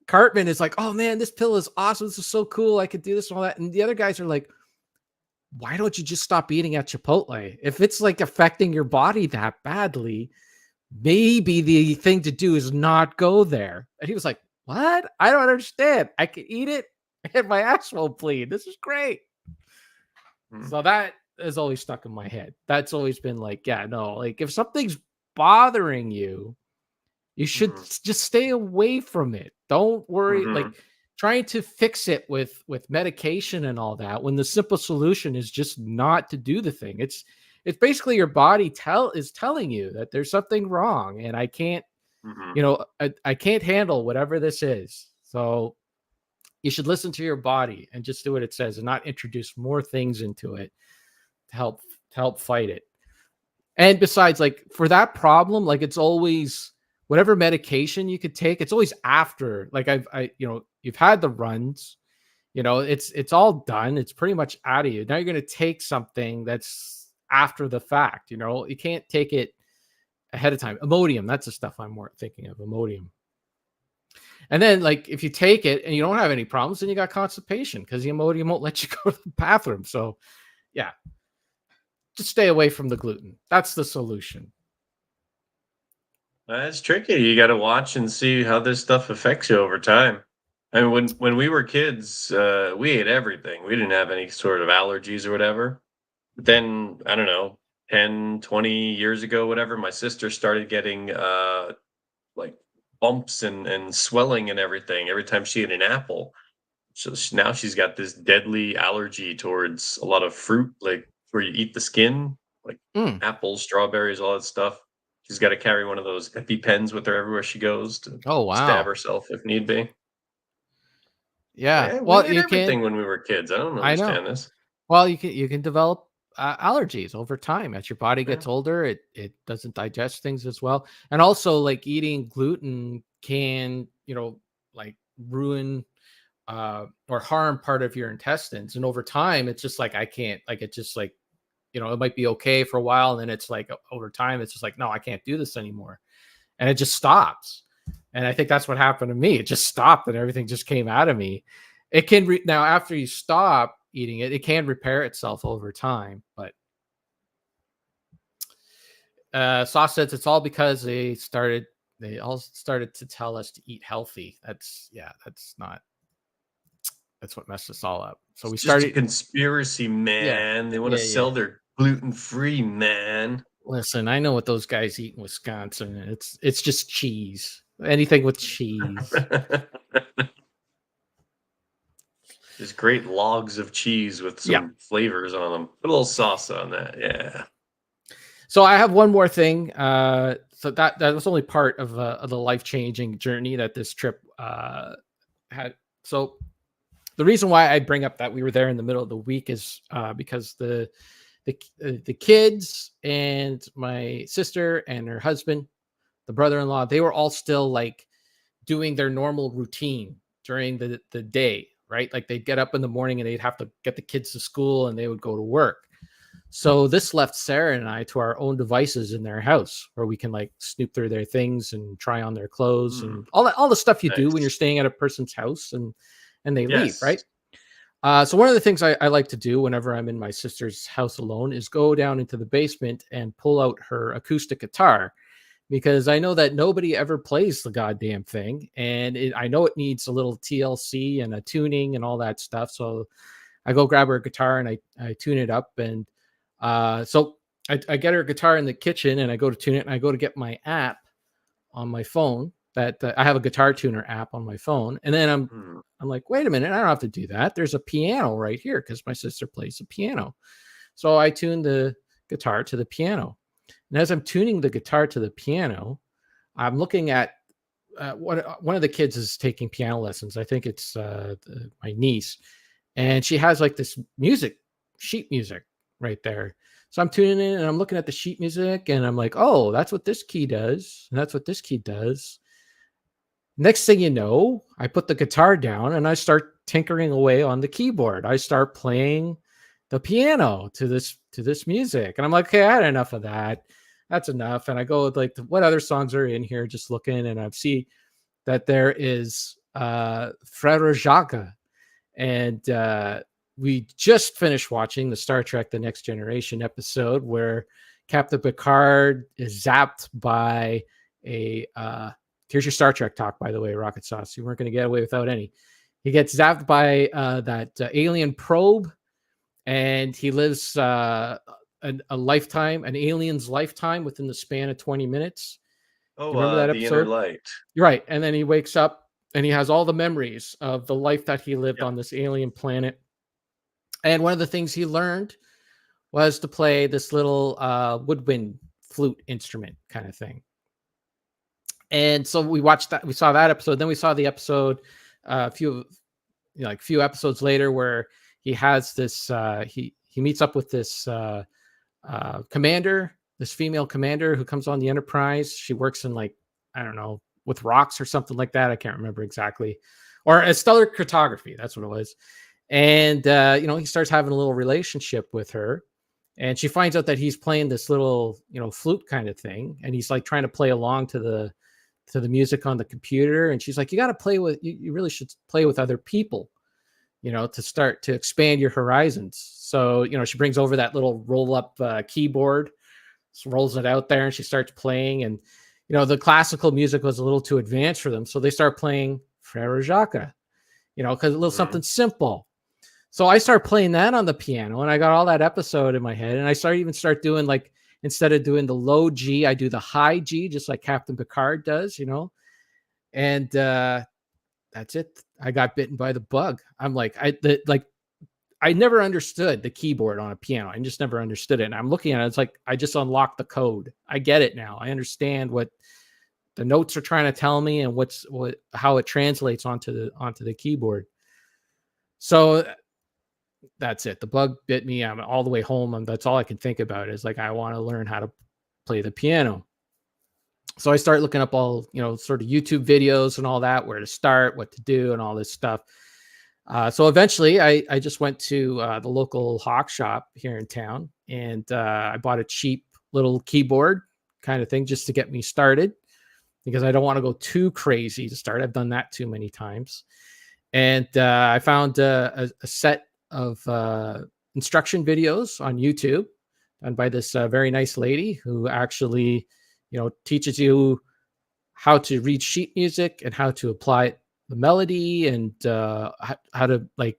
Cartman is like, oh man, this pill is awesome. This is so cool. I could do this and all that. And the other guys are like, why don't you just stop eating at Chipotle? If it's like affecting your body that badly, maybe the thing to do is not go there. And he was like, what? I don't understand. I can eat it and my ass won't bleed. This is great. So that has always stuck in my head. That's always been like, yeah, no, like if something's bothering you, you should just stay away from it. Don't worry. Like trying to fix it with medication and all that, when the simple solution is just not to do the thing. It's basically your body is telling you that there's something wrong, and I can't, I can't handle whatever this is. So you should listen to your body and just do what it says, and not introduce more things into it to help fight it. And besides, like for that problem, like it's always whatever medication you could take, it's always after. Like you've had the runs, it's all done. It's pretty much out of you. Now you're going to take something that's after the fact. You can't take it ahead of time. Imodium, that's the stuff I'm more thinking of. Imodium. And then, like, if you take it and you don't have any problems, then you got constipation because the Imodium won't let you go to the bathroom. So, yeah, just stay away from the gluten. That's the solution. That's tricky. You got to watch and see how this stuff affects you over time. I mean, when we were kids, we ate everything. We didn't have any sort of allergies or whatever. But then, I don't know, 10, 20 years ago, whatever, my sister started getting like bumps and swelling and everything every time she ate an apple. So now she's got this deadly allergy towards a lot of fruit, like where you eat the skin, like apples, strawberries, all that stuff. She's got to carry one of those EpiPens with her everywhere she goes to Oh, stab wow. herself if need be. Yeah. Yeah, we Well, ate everything when we were kids. I don't I know. understand this. Well, you can develop allergies over time as your body Yeah. gets older. It doesn't digest things as well, and also like eating gluten can like ruin or harm part of your intestines, and over time it's just like I can't, like it just like it might be okay for a while, and then it's like over time it's just like, no, I can't do this anymore, and it just stops. And I think that's what happened to me. It just stopped and everything just came out of me. It can now after you stop eating it, it can repair itself over time. But Sauce says it's all because they all started to tell us to eat healthy. That's what messed us all up. So we It's just a started. conspiracy, Yeah. man. They want to Yeah. sell their gluten-free, man. Listen, I know what those guys eat in Wisconsin. It's just cheese. Anything with cheese. Just great logs of cheese with some flavors on them. Put a little sauce on that. Yeah. So I have one more thing. So that was only part of the life-changing journey that this trip had. So the reason why I bring up that we were there in the middle of the week is because the kids and my sister and her husband, the brother-in-law, they were all still like doing their normal routine during the day, right? Like they'd get up in the morning and they'd have to get the kids to school and they would go to work. So this left Sarah and I to our own devices in their house, where we can like snoop through their things and try on their clothes and all the stuff you do when you're staying at a person's house and they leave, right? So one of the things I like to do whenever I'm in my sister's house alone is go down into the basement and pull out her acoustic guitar, because I know that nobody ever plays the goddamn thing. And I know it needs a little TLC and a tuning and all that stuff. So I go grab her guitar and I tune it up. And so I get her guitar in the kitchen and I go to tune it and I go to get my app on my phone that I have a guitar tuner app on my phone, and then Hmm. I'm like, wait a minute, I don't have to do that. There's a piano right here because my sister plays the piano. So I tuned the guitar to the piano. And as I'm tuning the guitar to the piano, I'm looking at one of the kids is taking piano lessons. I think it's my niece, and she has like this sheet music right there. So I'm tuning in and I'm looking at the sheet music and I'm like, oh, that's what this key does. And that's what this key does. Next thing you know, I put the guitar down and I start tinkering away on the keyboard. I start playing the piano to this music. And I'm like, okay, I had enough of that. That's enough. And I go with like, what other songs are in here? Just looking, and I see that there is Frere Jacques. And we just finished watching the Star Trek The Next Generation episode where Captain Picard is zapped by a here's your Star Trek talk, by the way, Rocket Sauce. You weren't going to get away without any. He gets zapped by that alien probe, and he lives a lifetime, an alien's lifetime within the span of 20 minutes. Oh, You remember that the inner episode? light. You're right. And then he wakes up and he has all the memories of the life that he lived Yep. on this alien planet. And one of the things he learned was to play this little woodwind flute instrument kind of thing. And so we watched that. We saw that episode. Then we saw the episode a few episodes later where he has this. He meets up with this commander, this female commander who comes on the Enterprise. She works in like, I don't know, with rocks or something like that. I can't remember exactly. Or a stellar cartography. That's what it was. And he starts having a little relationship with her. And she finds out that he's playing this little, flute kind of thing. And he's like trying to play along to the music on the computer. And she's like, you got to play with, you really should play with other people, to start to expand your horizons. So, she brings over that little roll up keyboard, rolls it out there, and she starts playing. And, the classical music was a little too advanced for them. So they start playing Frere Jacques, because a little something simple. So I start playing that on the piano, and I got all that episode in my head. And I start doing like, instead of doing the low G, I do the high G, just like Captain Picard does, and that's it. I got bitten by the bug. I'm like, I never understood the keyboard on a piano. I just never understood it. And I'm looking at it. It's like, I just unlocked the code. I get it now. I understand what the notes are trying to tell me and how it translates onto the keyboard. So that's it. The bug bit me. I'm all the way home. That's all I can think about is like, I want to learn how to play the piano. So I start looking up all, sort of YouTube videos and all that, where to start, what to do, and all this stuff. So eventually I just went to the local hawk shop here in town, and I bought a cheap little keyboard kind of thing just to get me started, because I don't want to go too crazy to start. I've done that too many times. And I found a set of instruction videos on YouTube done by this very nice lady who actually, teaches you how to read sheet music and how to apply the melody and how to like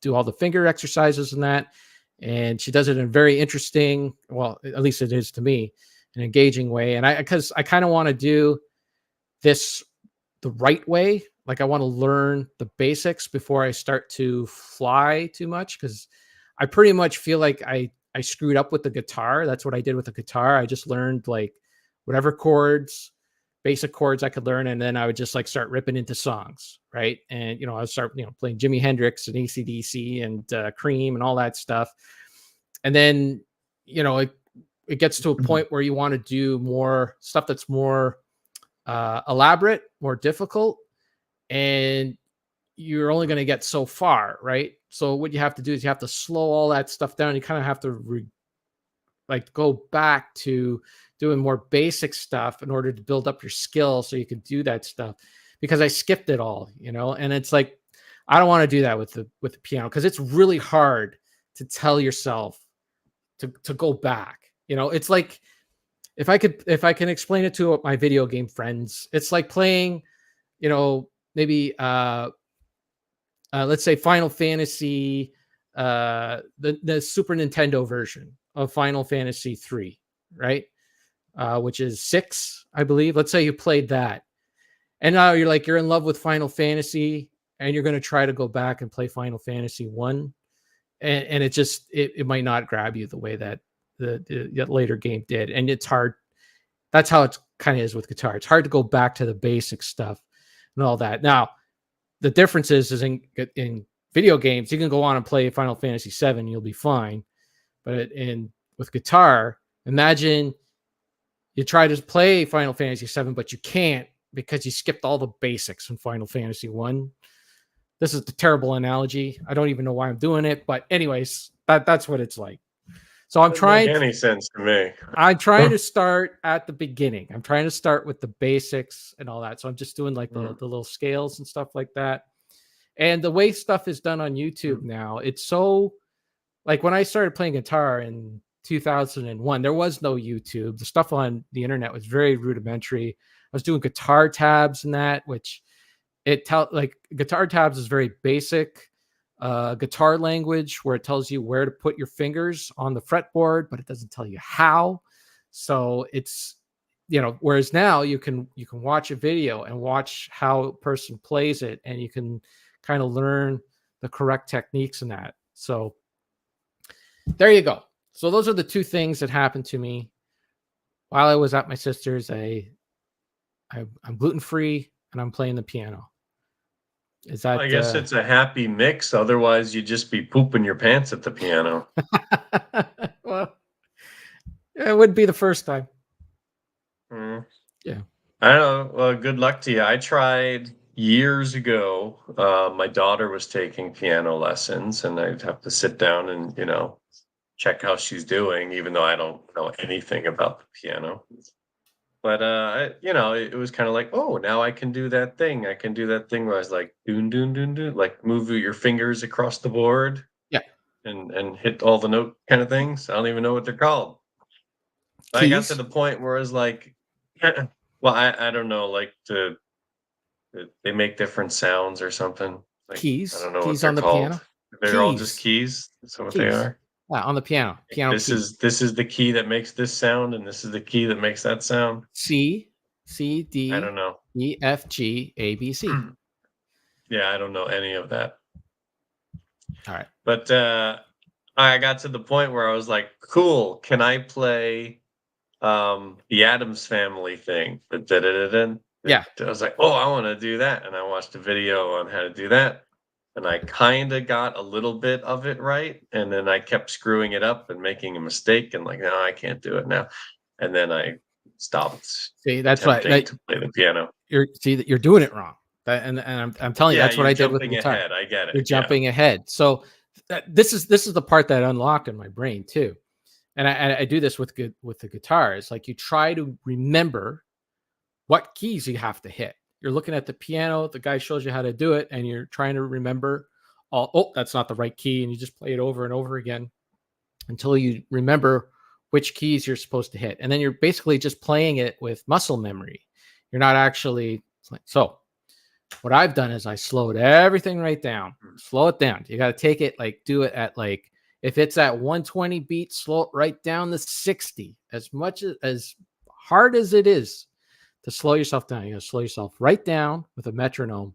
do all the finger exercises and that. And she does it in a very interesting, well, at least it is to me, an engaging way. And because I kind of want to do this the right way. Like I want to learn the basics before I start to fly too much, because I pretty much feel like I screwed up with the guitar. That's what I did with the guitar. I just learned like whatever chords, basic chords I could learn, and then I would just like start ripping into songs, right? And I would start playing Jimi Hendrix and AC/DC and Cream and all that stuff. And then it gets to a point where you want to do more stuff that's more elaborate, more difficult, and you're only going to get so far, right? So what you have to do is you have to slow all that stuff down. You kind of have to go back to doing more basic stuff in order to build up your skill so you can do that stuff, because I skipped it all, and it's like, I don't want to do that with the piano, because it's really hard to tell yourself to go back. It's like, if I can explain it to my video game friends, it's like playing, maybe let's say Final Fantasy, the Super Nintendo version of Final Fantasy 3, right? Which is 6, I believe. Let's say you played that, And now you're in love with Final Fantasy, and you're going to try to go back and play Final Fantasy 1, and it might not grab you the way that the later game did, and it's hard. That's how it kind of is with guitar. It's hard to go back to the basic stuff and all that. Now, the difference is in video games, you can go on and play Final Fantasy 7, you'll be fine. But with guitar, imagine you try to play Final Fantasy 7, but you can't because you skipped all the basics in Final Fantasy 1. This is the terrible analogy. I don't even know why I'm doing it, but anyways, that's what it's like. So I'm trying. Doesn't make any sense to me. I'm trying to start at the beginning. I'm trying to start with the basics and all that. So I'm just doing like the little scales and stuff like that. And the way stuff is done on YouTube now, it's so like when I started playing guitar in 2001, there was no YouTube. The stuff on the internet was very rudimentary. I was doing guitar tabs and that, which like guitar tabs is very basic guitar language where it tells you where to put your fingers on the fretboard, but it doesn't tell you how. So it's, whereas now you can watch a video and watch how a person plays it, and you can kind of learn the correct techniques in that. So there you go. So those are the two things that happened to me while I was at my sister's. I'm gluten-free and I'm playing the piano. Is that? I guess it's a happy mix. Otherwise, you'd just be pooping your pants at the piano. Well, it wouldn't be the first time. Yeah. I don't know. Well, good luck to you. I tried years ago. My daughter was taking piano lessons, and I'd have to sit down and, check how she's doing, even though I don't know anything about the piano. But it was kind of like, oh, now I can do that thing. I can do that thing where I was like, doon, doon, doon, doon, like move your fingers across the board. Yeah. And hit all the note kind of things. I don't even know what they're called. I got to the point where I was like, well, I don't know, like they make different sounds or something. Like, keys. I don't know keys what they're on the called. piano. They're all just keys. That's what they are. Yeah, on the piano. This is the key that makes this sound, and this is the key that makes that sound. C, D, I don't know. E, F, G, A, B, C. Yeah, I don't know any of that. All right. But I got to the point where I was like, cool, can I play the Addams Family thing? Yeah. I was like, oh, I want to do that. And I watched a video on how to do that. And I kind of got a little bit of it right. And then I kept screwing it up and making a mistake. And like, no, I can't do it now. And then I stopped. See, that's right. Like, to play the piano. You're doing it wrong. And I'm telling you, that's what I did with the guitar. Ahead. I get it. You're jumping ahead. So this is the part that unlocked in my brain too. And I do this with the guitar. It's like you try to remember what keys you have to hit. You're looking at the piano, the guy shows you how to do it, and you're trying to remember that's not the right key, and you just play it over and over again until you remember which keys you're supposed to hit. And then you're basically just playing it with muscle memory. You're not actually so what I've done is I slowed everything right down. Slow it down. You got to take it, do it at if it's at 120 beats, slow it right down to 60. As hard as it is to slow yourself down, you got to slow yourself right down with a metronome,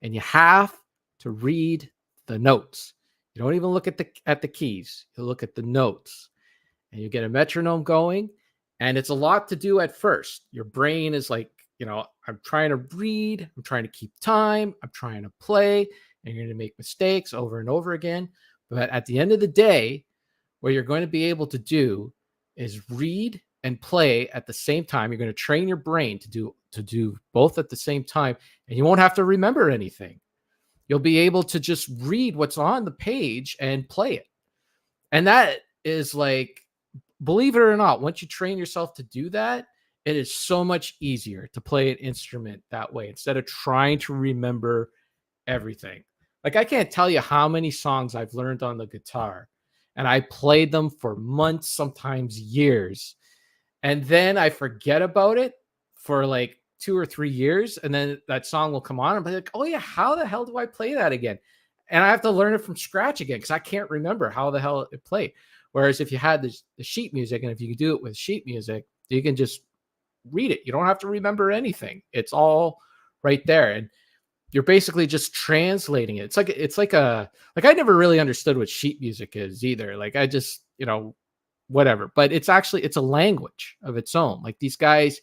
and you have to read the notes. You don't even look at the keys. You look at the notes, and you get a metronome going. And it's a lot to do at first. Your brain is like, I'm trying to read, I'm trying to keep time, I'm trying to play, and you're going to make mistakes over and over again. But at the end of the day, what you're going to be able to do is read and play at the same time. You're going to train your brain to do both at the same time, and you won't have to remember anything. You'll be able to just read what's on the page and play it. And that is believe it or not, once you train yourself to do that, it is so much easier to play an instrument that way instead of trying to remember everything. I can't tell you how many songs I've learned on the guitar, and I played them for months, sometimes years. And then I forget about it for 2 or 3 years. And then that song will come on and be like, oh yeah, how the hell do I play that again? And I have to learn it from scratch again because I can't remember how the hell it played. Whereas if you had the sheet music, and if you could do it with sheet music, you can just read it. You don't have to remember anything. It's all right there. And you're basically just translating it. It's like I never really understood what sheet music is either. Like I just, whatever. But it's a language of its own. Like these guys,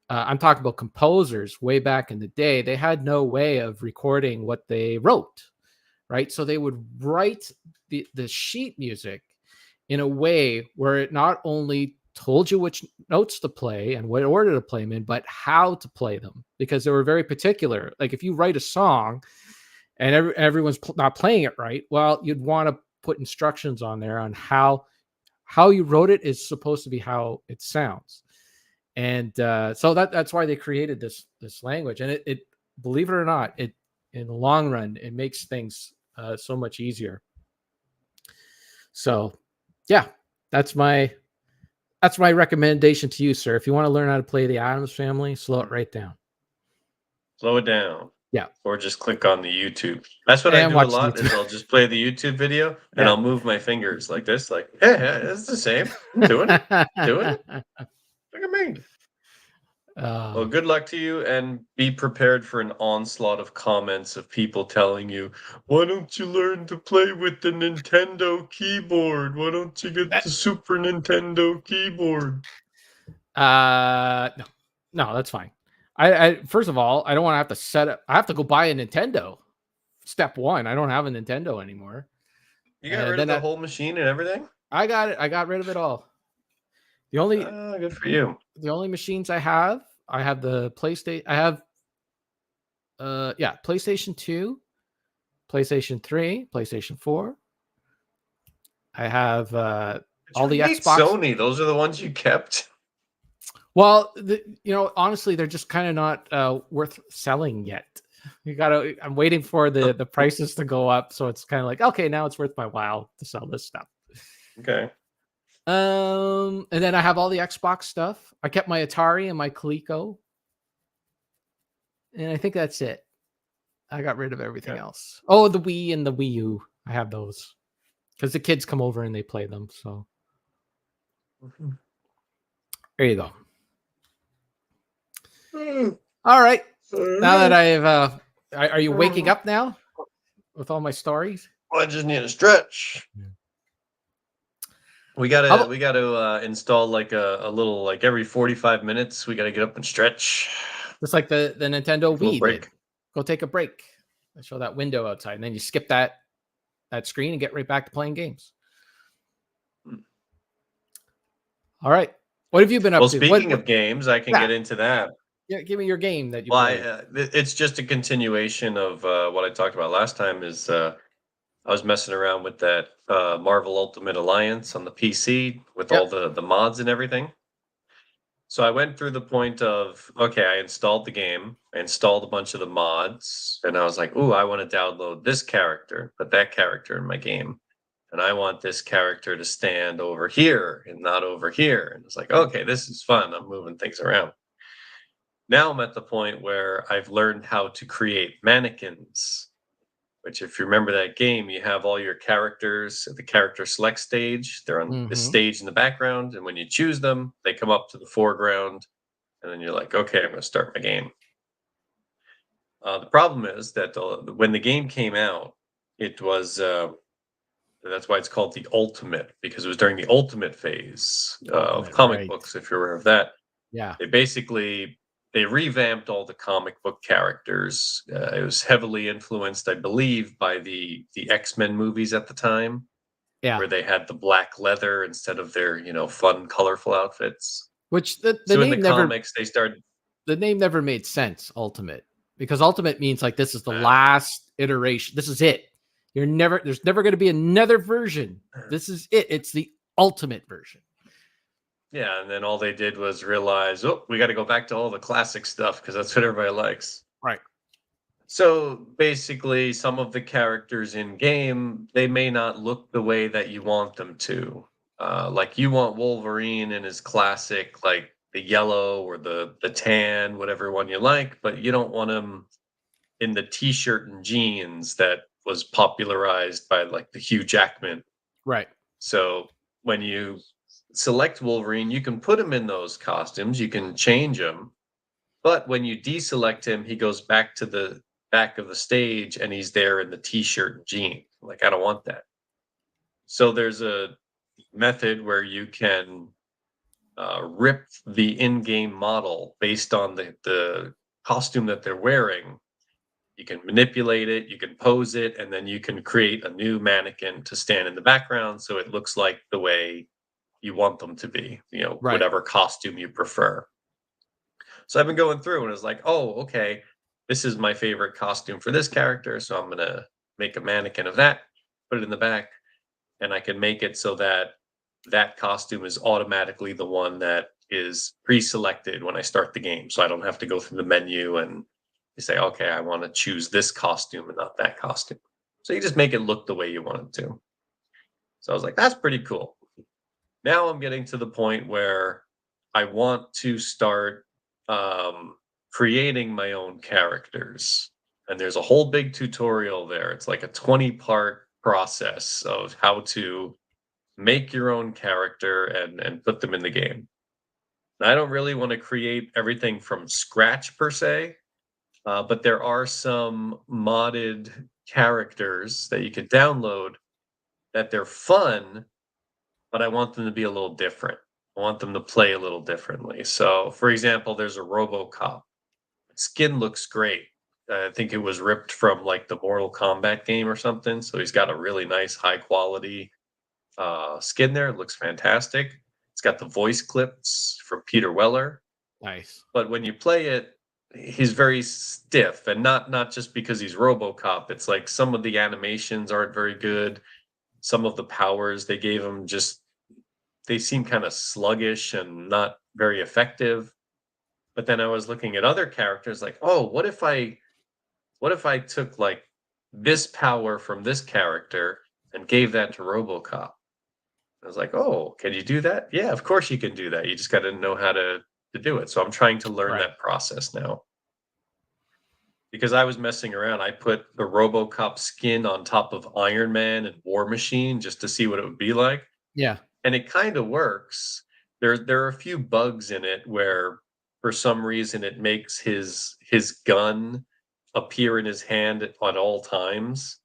I'm talking about composers way back in the day, they had no way of recording what they wrote, right? So they would write the sheet music in a way where it not only told you which notes to play and what order to play them in, but how to play them, because they were very particular. Like if you write a song and everyone's not playing it right, well, you'd want to put instructions on there on how you wrote it is supposed to be how it sounds. And so that's why they created this language. And it believe it or not, it in the long run, it makes things so much easier. So yeah, that's my recommendation to you, sir. If you want to learn how to play the Addams Family, slow it right down. Slow it down. Yeah. Or just click on the YouTube. That's what And I do a watch lot. YouTube. Is I'll just play the YouTube video and Yeah. I'll move my fingers like this, like, hey, it's the same. I'm doing it. Doing it. Look at me. Well, good luck to you, and be prepared for an onslaught of comments of people telling you, why don't you learn to play with the Nintendo keyboard? Why don't you get the Super Nintendo keyboard? No, that's fine. I first of all, I don't want to have to set up. I have to go buy a Nintendo. Step one, I don't have a Nintendo anymore. You got rid of the whole machine and everything? I got it. I got rid of it all. The only good for you. The only machines I have the PlayStation. I have PlayStation 2, PlayStation 3, PlayStation 4. I have all the Xbox. Sony, those are the ones you kept. Well, honestly, they're just kind of not worth selling yet. I'm waiting for the prices to go up, so it's kind of like, okay, now it's worth my while to sell this stuff. Okay. And then I have all the Xbox stuff. I kept my Atari and my Coleco. And I think that's it. I got rid of everything else. Oh, the Wii and the Wii U. I have those. Because the kids come over and they play them. So there you go. All right. Now that I've are you waking up now with all my stories? Well, I just need a stretch. Yeah. We gotta install like a little, like every 45 minutes we gotta get up and stretch. Just like the Nintendo Wii break. did. Go take a break. I show that window outside, and then you skip that screen and get right back to playing games. All right. What have you been up to? Well, speaking of games, I can get into that. Yeah, give me your game that you played. It's just a continuation of what I talked about last time. Is I was messing around with that Marvel Ultimate Alliance on the PC with all the mods and everything. So I went through the point of, okay, I installed the game, I installed a bunch of the mods, and I was like, ooh, I want to download this character, put that character in my game. And I want this character to stand over here and not over here. And it's like, okay, this is fun. I'm moving things around. Now I'm at the point where I've learned how to create mannequins, which, if you remember that game, you have all your characters at the character select stage. They're on this stage in the background. And when you choose them, they come up to the foreground. And then you're like, okay, I'm going to start my game. The problem is that when the game came out, it was, that's why it's called the Ultimate, because it was during the Ultimate phase of comic books, if you're aware of that. Yeah. They revamped all the comic book characters. It was heavily influenced, I believe, by the X-Men movies at the time. Yeah. Where they had the black leather instead of their, fun, colorful outfits. Which the name comics, they started. The name never made sense, Ultimate. Because Ultimate means like this is the last iteration. This is it. There's never going to be another version. This is it. It's the Ultimate version. Yeah, and then all they did was realize, we got to go back to all the classic stuff because that's what everybody likes. Right. So basically, some of the characters in game, they may not look the way that you want them to. Like you want Wolverine in his classic, like the yellow or the tan, whatever one you like, but you don't want him in the t-shirt and jeans that was popularized by like the Hugh Jackman. Right. So when you select Wolverine, you can put him in those costumes, you can change him, But when you deselect him, he goes back to the back of the stage and he's there in the t-shirt and jeans. Like, I don't want that. So there's a method where you can rip the in-game model based on the costume that they're wearing. You can manipulate it, you can pose it, and then you can create a new mannequin to stand in the background so it looks like the way you want them to be, Right. whatever costume you prefer. So I've been going through and it's like, oh, okay, this is my favorite costume for this character. So I'm going to make a mannequin of that, put it in the back, and I can make it so that that costume is automatically the one that is pre-selected when I start the game. So I don't have to go through the menu and you say, okay, I want to choose this costume and not that costume. So you just make it look the way you want it to. So I was like, that's pretty cool. Now I'm getting to the point where I want to start creating my own characters. And there's a whole big tutorial there. It's like a 20-part process of how to make your own character and put them in the game. I don't really want to create everything from scratch per se, but there are some modded characters that you could download that they're fun, but I want them to be a little different. I want them to play a little differently. So, for example, there's a RoboCop. Skin looks great. I think it was ripped from like the Mortal Kombat game or something. So he's got a really nice, high quality skin there. It looks fantastic. It's got the voice clips from Peter Weller. Nice. But when you play it, he's very stiff, and not just because he's RoboCop. It's like some of the animations aren't very good. Some of the powers they gave him they seem kind of sluggish and not very effective. But then I was looking at other characters like, oh, what if I took like this power from this character and gave that to RoboCop? I was like, oh, can you do that? Yeah, of course you can do that. You just got to know how to do it. So I'm trying to learn Right. that process now. Because I was messing around. I put the RoboCop skin on top of Iron Man and War Machine just to see what it would be like. Yeah. And it kind of works. There are a few bugs in it where for some reason it makes his gun appear in his hand at all times.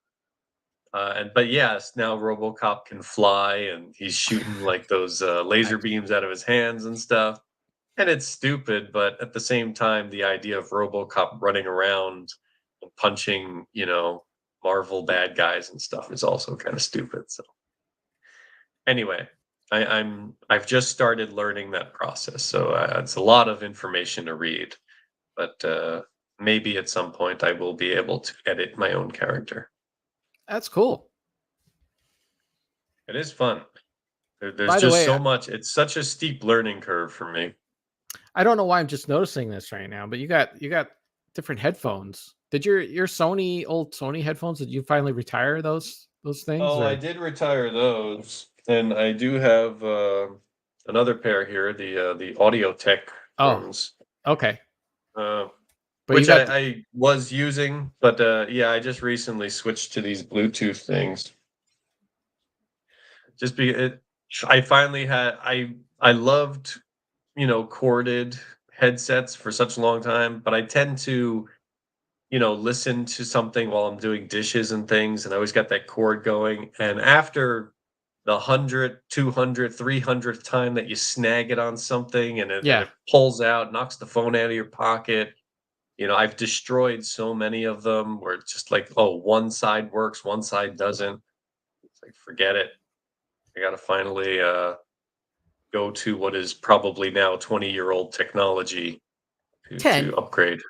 But yes, now RoboCop can fly and he's shooting like those laser beams out of his hands and stuff. And it's stupid, but at the same time, the idea of RoboCop running around and punching, Marvel bad guys and stuff is also kind of stupid. So anyway, I've just started learning that process, so it's a lot of information to read, but maybe at some point I will be able to edit my own character. That's cool. It is fun. There's By the just way, so much. It's such a steep learning curve for me. I don't know why I'm just noticing this right now, but you got different headphones. Did your old Sony headphones, did you finally retire those things? Oh, I did retire those, and I do have another pair here, the Audio Tech ones, Okay. uh, But you which got I was using, but yeah, I just recently switched to these Bluetooth things. Just I finally had I loved corded headsets for such a long time, but I tend to listen to something while I'm doing dishes and things, and I always got that cord going. And after the 100th, 200th, 300th time that you snag it on something and it pulls out, knocks the phone out of your pocket, I've destroyed so many of them where it's just like, oh, one side works, one side doesn't. It's like, forget it. I got to finally go to what is probably now 20-year-old technology to 10. upgrade.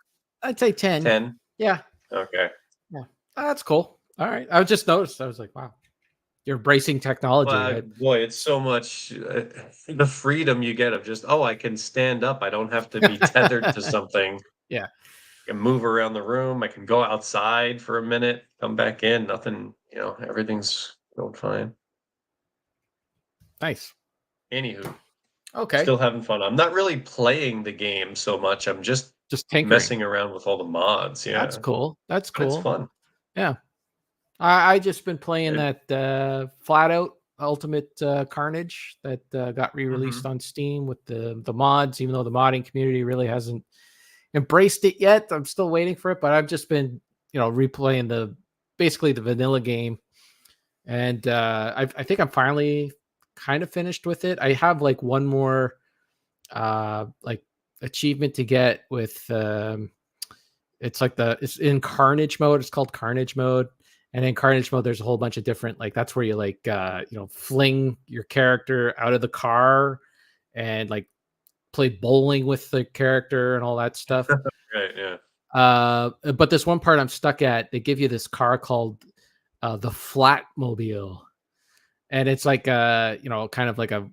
I'd say 10. 10? Yeah. Okay. Yeah. Oh, that's cool. All right. I just noticed. I was like, wow, you're embracing technology. Well, boy, it's so much the freedom you get of just, oh, I can stand up. I don't have to be tethered to something. Yeah. I can move around the room. I can go outside for a minute, come back in. Nothing, everything's going fine. Nice. Anywho, Okay. still having fun. I'm not really playing the game so much. I'm just tinkering, messing around with all the mods. Yeah, That's cool. That's but it's cool. fun. Yeah. I just been playing that Flat Out Ultimate Carnage that got re-released on Steam with the mods, even though the modding community really hasn't embraced it yet. I'm still waiting for it, but I've just been, replaying basically the vanilla game, and I think I'm finally kind of finished with it. I have like one more like achievement to get with it's in Carnage mode. It's called Carnage mode. And in Carnage mode, there's a whole bunch of different, like, that's where you like fling your character out of the car and like play bowling with the character and all that stuff. Right, yeah. But this one part I'm stuck at, they give you this car called the Flatmobile. And it's like kind of like a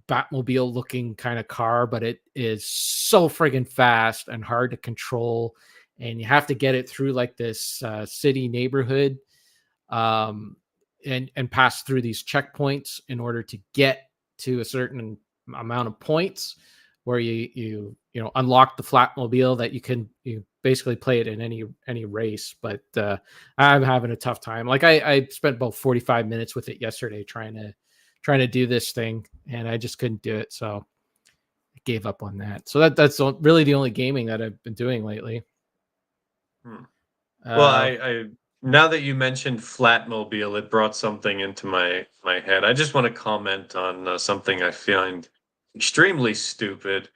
Batmobile looking kind of car, but it is so friggin' fast and hard to control. And you have to get it through like this city neighborhood, and pass through these checkpoints in order to get to a certain amount of points where you unlock the Flatmobile that you basically play it in any race. But I'm having a tough time. Like I spent about 45 minutes with it yesterday trying to do this thing, and I just couldn't do it, so I gave up on that. So that's really the only gaming that I've been doing lately. Well, I now that you mentioned Flatmobile, it brought something into my head. I just want to comment on something I find extremely stupid.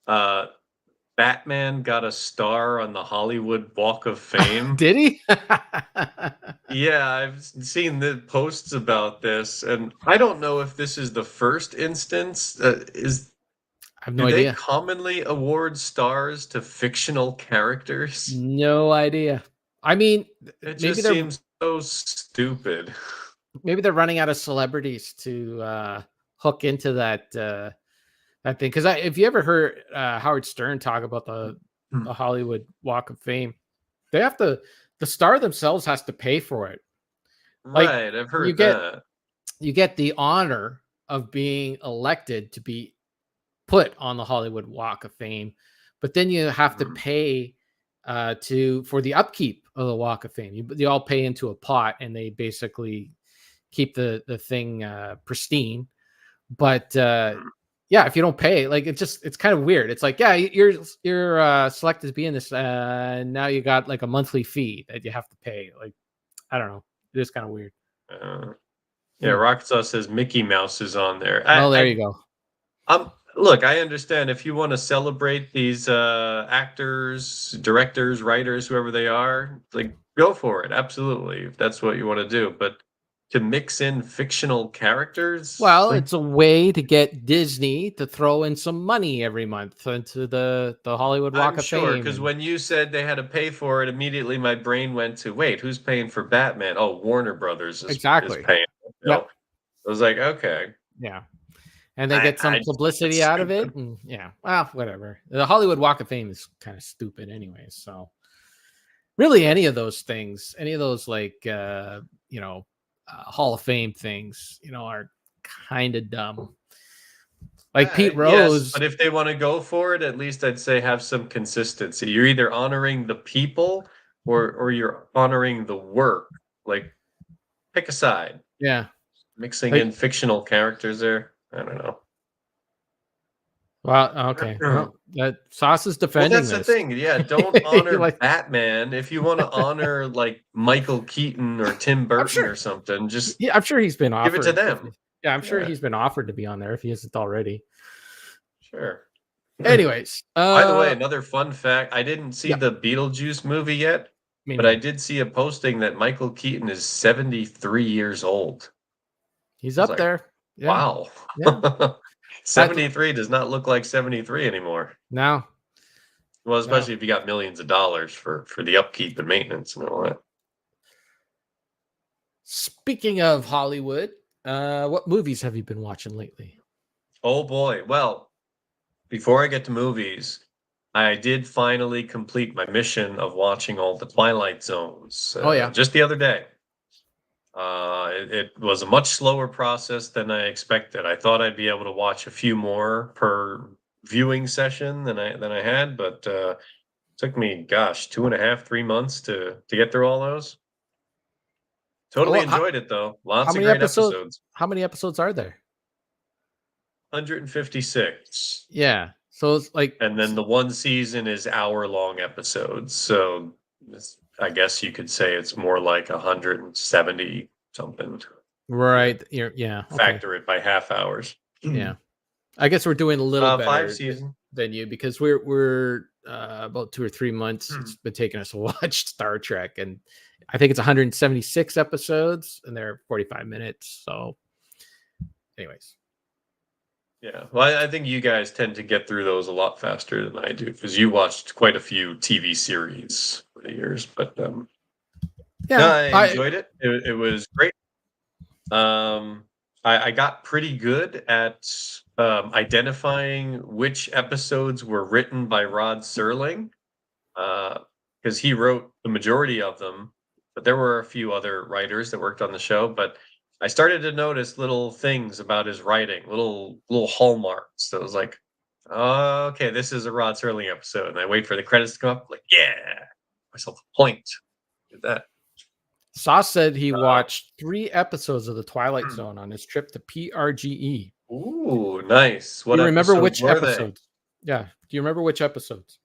Batman got a star on the Hollywood Walk of Fame. Did he? Yeah, I've seen the posts about this, and I don't know if this is the first instance. I have no Do they idea. commonly award stars to fictional characters? No idea. I mean, It just seems so stupid. maybe they're running out of celebrities to hook into that thing. Because if you ever heard Howard Stern talk about the Hollywood Walk of Fame, the star themselves has to pay for it. Like, Right, I've heard that. You get the honor of being elected to be put on the Hollywood Walk of Fame, but then you have to pay for the upkeep of the Walk of Fame. You all pay into a pot, and they basically keep the thing pristine. But yeah, if you don't pay, like, it's kind of weird. It's like, yeah, you're selected to be in this, now you got like a monthly fee that you have to pay. Like, I don't know, it is kind of weird. Yeah, Rocket Sauce says Mickey Mouse is on there. There you go. Look, I understand if you want to celebrate these actors, directors, writers, whoever they are, like, go for it. Absolutely, if that's what you want to do. But to mix in fictional characters, well, it's a way to get Disney to throw in some money every month into the Hollywood Walk of Fame. Because when you said they had to pay for it, immediately my brain went to, wait, who's paying for Batman? Oh, Warner Brothers is paying. Yep. I was like, okay. Yeah. And they get some publicity out of it. And yeah, well, whatever. The Hollywood Walk of Fame is kind of stupid anyway. So really any of those things, any of those like, Hall of Fame things, are kind of dumb. Like Pete Rose. Yes, but if they want to go for it, at least I'd say have some consistency. You're either honoring the people or you're honoring the work. Like, pick a side. Yeah. Mixing in fictional characters there. I don't know. Well, okay. Well, that Sauce is defending that's this. the thing. Yeah, don't honor Batman. If you want to honor like Michael Keaton or Tim Burton or something, just I'm sure he's been offered. Give it to them. Yeah, I'm sure he's been offered to be on there if he isn't already. Sure. Anyways, by the way, another fun fact: I didn't see the Beetlejuice movie yet, but I did see a posting that Michael Keaton is 73 years old. He's up there. Yeah. Wow. Yeah. 73 does not look like 73 anymore. No. Well, especially if you got millions of dollars for the upkeep and maintenance and all that. Speaking of Hollywood, what movies have you been watching lately? Oh boy. Well, before I get to movies, I did finally complete my mission of watching all the Twilight Zones. Just the other day. It was a much slower process than I expected. I thought I'd be able to watch a few more per viewing session than I had, but it took me, 2.5, 3 months to get through all those. Totally enjoyed it though. Lots of great episodes. How many episodes are there? 156. Yeah. So it's like, And then the one season is hour-long episodes. So I guess you could say it's more like 170 something. right? Yeah. Okay. Factor it by half hours. Yeah. I guess we're doing a little 5 better season. than you because we're about 2 or 3 months. It's been taking us to watch Star Trek, and I think it's 176 episodes, and they're 45 minutes. So, anyways, Yeah. Well, I think you guys tend to get through those a lot faster than I do because you watched quite a few TV series for the years. But no, yeah, I enjoyed it. It was great. I got pretty good at identifying which episodes were written by Rod Serling, because he wrote the majority of them, but there were a few other writers that worked on the show. But I started to notice little things about his writing, little hallmarks. That was like, oh, okay, this is a Rod Serling episode, and I wait for the credits to come up. Like, yeah, myself a point. Did that. Sauce said he watched 3 episodes of The Twilight Zone on his trip to PRGE. Ooh, nice. What Do you remember episodes which were they? episodes? Yeah. Do you remember which episodes?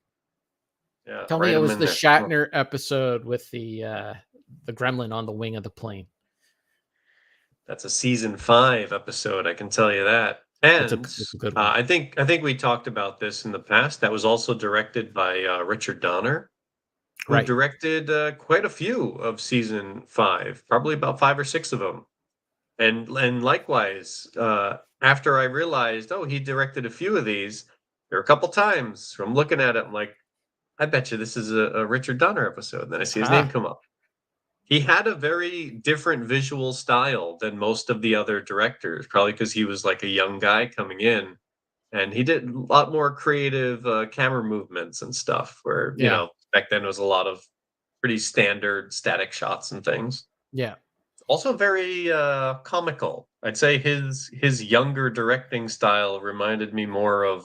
Yeah, Tell me write it 'em was in the there. Shatner episode with the gremlin on the wing of the plane. That's a season 5 episode, I can tell you that. It's a And good one. I think we talked about this in the past. That was also directed by Richard Donner, who Right. directed quite a few of season 5, probably about 5 or 6 of them. And likewise, after I realized, oh, he directed a few of these, there were a couple times from looking at it, I'm like, I bet you this is a Richard Donner episode. And then I see his name come up. He had a very different visual style than most of the other directors, probably because he was like a young guy coming in, and he did a lot more creative camera movements and stuff. Where back then it was a lot of pretty standard static shots and things. Yeah. Also very comical. I'd say his younger directing style reminded me more of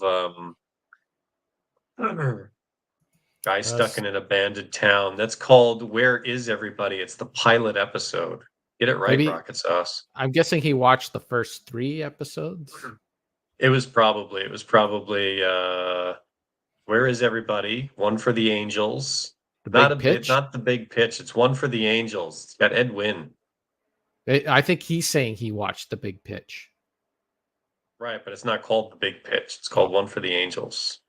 guy stuck in an abandoned town. That's called Where Is Everybody? It's the pilot episode. Get it right, Maybe Rocket Sauce. I'm guessing he watched the first 3 episodes. It was probably Where Is Everybody? One for the Angels. Not the Big Pitch. It's One for the Angels. It's got Ed Wynn. I think he's saying he watched The Big Pitch. Right, but it's not called The Big Pitch. It's called One for the Angels.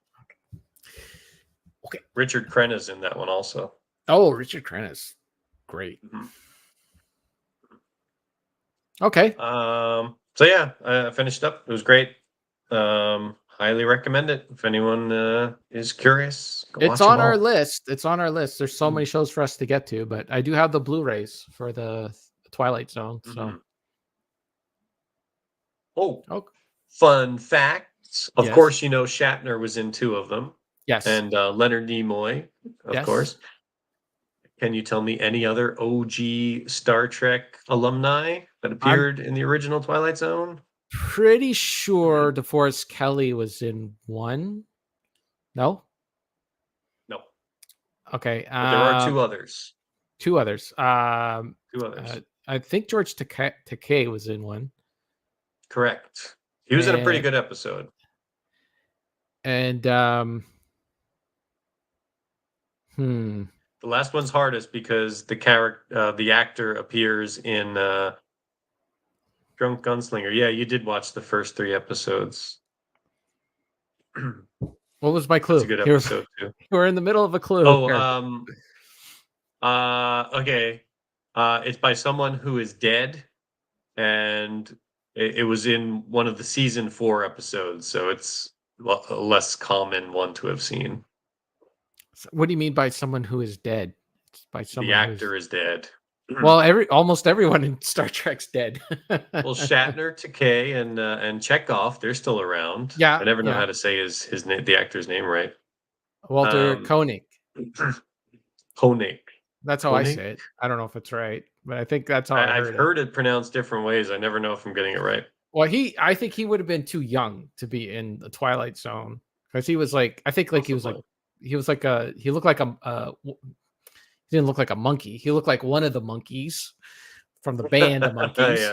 Okay. Richard Crenna's in that one also. Oh, Richard Crenna's great. Mm-hmm. Okay. So yeah, I finished up. It was great. Highly recommend it if anyone is curious. It's on our list. It's on our list. There's so many shows for us to get to, but I do have the Blu-rays for the Twilight Zone. So, fun fact! Of course, you know Shatner was in 2 of them. Yes, and Leonard Nimoy, of course. Can you tell me any other OG Star Trek alumni that appeared in the original Twilight Zone? Pretty sure DeForest Kelley was in 1. No. Okay. But there are 2 others. 2 others. 2 others. I think George Takei was in 1. Correct. He was in a pretty good episode. And the last one's hardest because the actor appears in Drunk Gunslinger. Yeah, you did watch the first 3 episodes. What was my clue? It's a good episode too. We're in the middle of a clue. Okay. It's by someone who is dead, and it was in one of the season 4 episodes, so it's a less common one to have seen. What do you mean by someone who is dead? It's by someone. The actor is dead. Well, almost everyone in Star Trek's dead. Well, Shatner, Takei, and Chekhov, they're still around. Yeah, I never know how to say his name, the actor's name, right. Walter Koenig. Koenig. That's how I say it. I don't know if it's right, but I think that's how I've heard it pronounced different ways. I never know if I'm getting it right. Well, I think he would have been too young to be in the Twilight Zone because he was like, I think like he looked like he didn't look like a monkey. He looked like one of the monkeys from the band, the Monkeys.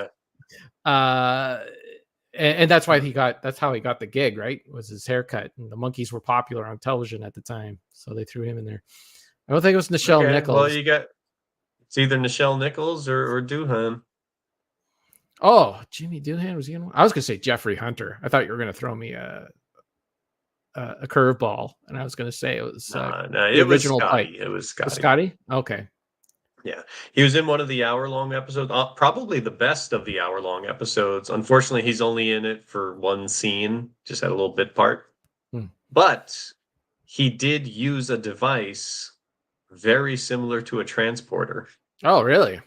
and that's why that's how he got the gig, right? Was his haircut, and the monkeys were popular on television at the time, so they threw him in there. I don't think it was Nichelle Okay, well, Nichols. it's either Nichelle Nichols or Doohan. Oh, Jimmy Doohan was he in one? I was gonna say Jeffrey Hunter. I thought you were gonna throw me a curveball, and I was gonna say it was No, the it was original Pike. Scotty. It was Was Scotty. Scotty? Okay. Yeah, he was in one of the hour-long episodes, probably the best of the hour-long episodes. Unfortunately, he's only in it for one scene, just had a little bit part. Hmm. But he did use a device very similar to a transporter. Oh, really?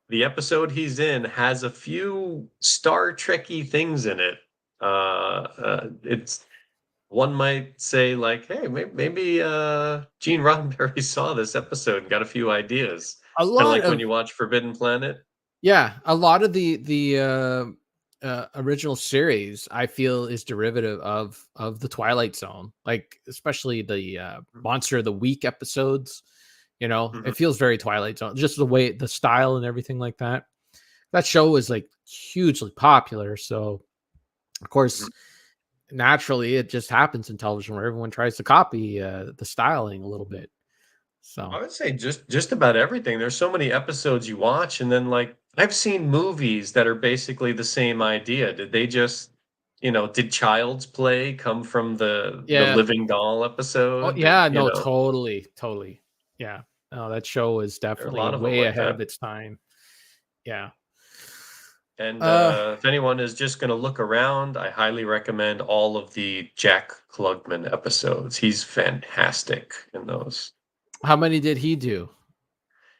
The episode he's in has a few Star Trek-y things in it. It's one might say like, hey, maybe Gene Roddenberry saw this episode and got a few ideas. A Kind of lot like when of you watch Forbidden Planet. Yeah, a lot of the original series I feel is derivative of the Twilight Zone, like especially the Monster of the Week episodes. You know, Mhm. it feels very Twilight Zone, just the way the style and everything like that. That show was like hugely popular, so of course, naturally, it just happens in television where everyone tries to copy the styling a little bit. I So would say just about everything. There's so many episodes you watch, and then like I've seen movies that are basically the same idea. Did they just, did Child's Play come from the yeah, Living Doll oh episode? yeah, no, totally, totally, yeah. No, that show is There are a definitely lot of them way like ahead that. of its time. Yeah. And Uh, if anyone is just going to look around, I highly recommend all of the Jack Klugman episodes. He's fantastic in those. how many did he do?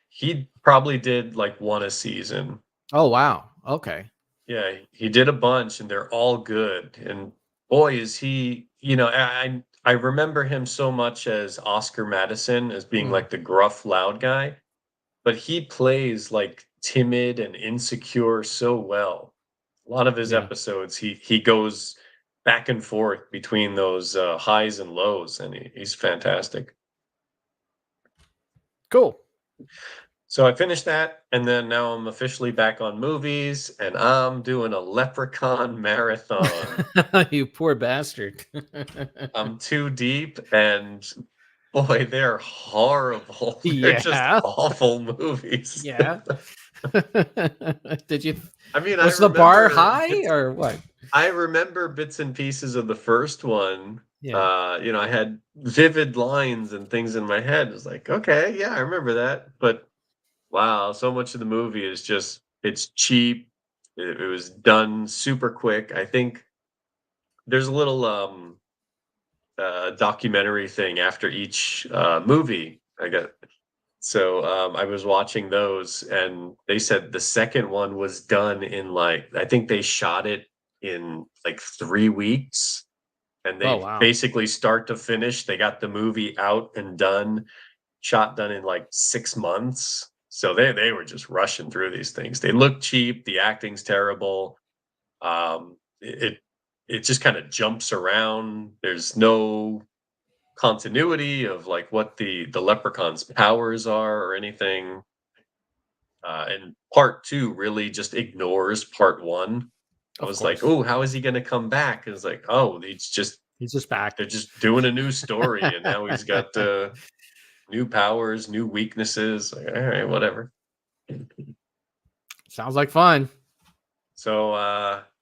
He probably did like one a season. Oh wow. Okay. Yeah, he did a bunch and they're all good. And boy, is he, I remember him so much as Oscar Madison as being Mm, like the gruff, loud guy, but he plays like timid and insecure so well. A lot of his yeah. episodes, he goes back and forth between those highs and lows, and he's fantastic. Cool. So I finished that, and then now I'm officially back on movies, and I'm doing a Leprechaun marathon. You poor bastard. I'm too deep, and boy, they're horrible. They're just Yeah. awful movies. Yeah. Did you I mean, was the bar high or what? I remember bits and pieces of the first one. Yeah. I had vivid lines and things in my head. It's like, okay, yeah, I remember that. But wow, so much of the movie is just it's cheap. It was done super quick. I think there's a little documentary thing after each movie. I guess. So I was watching those, and they said the second one was done in like I think they shot it in like 3 weeks, and Oh they wow. basically start to finish. They got the movie out and done, shot done in like 6 months. So they were just rushing through these things. They look cheap. The acting's terrible. It just kind of jumps around. There's no continuity of like what the leprechaun's powers are or anything. And part two really just ignores part one. I Of was like, course. oh, how is he going to come back? It's like, oh, He's just back. they're just doing a new story, and now he's got new powers, new weaknesses. Like, all right, whatever. Sounds like fun. So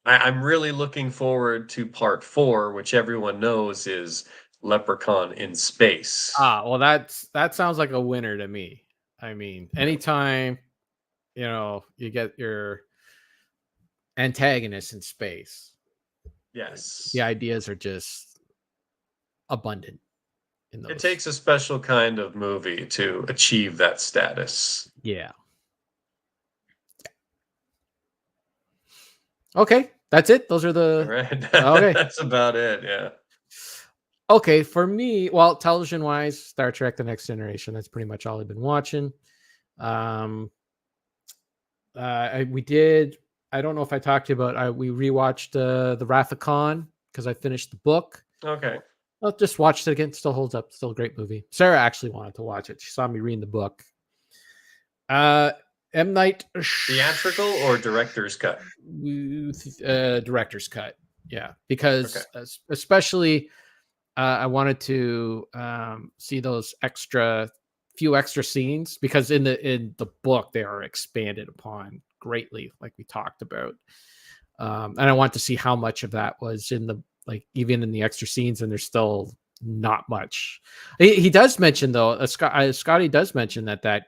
I'm really looking forward to part four, which everyone knows is Leprechaun in Space. Ah, well that sounds like a winner to me. I mean, anytime, you get your antagonist in space, the Yes. ideas are just abundant in It those. takes a special kind of movie to achieve that status. Yeah. Okay, that's it. Those are All the right. okay. That's about it. Yeah. Okay, for me, well, television wise, Star Trek: The Next Generation. That's pretty much all I've been watching. Um, we did. I don't know if I talked to you about. We rewatched the Wrath of Khan because I finished the book. Okay. I just watched it again. Still holds up. Still a great movie. Sarah actually wanted to watch it. She saw me reading the book. M. Night Theatrical or director's cut? Director's cut. Yeah, Okay. because especially I wanted to see those few extra scenes, because in the book they are expanded upon greatly, like we talked about. And I want to see how much of that was in the, like, even in the extra scenes, and there's still not much. He does mention, though, Scotty does mention that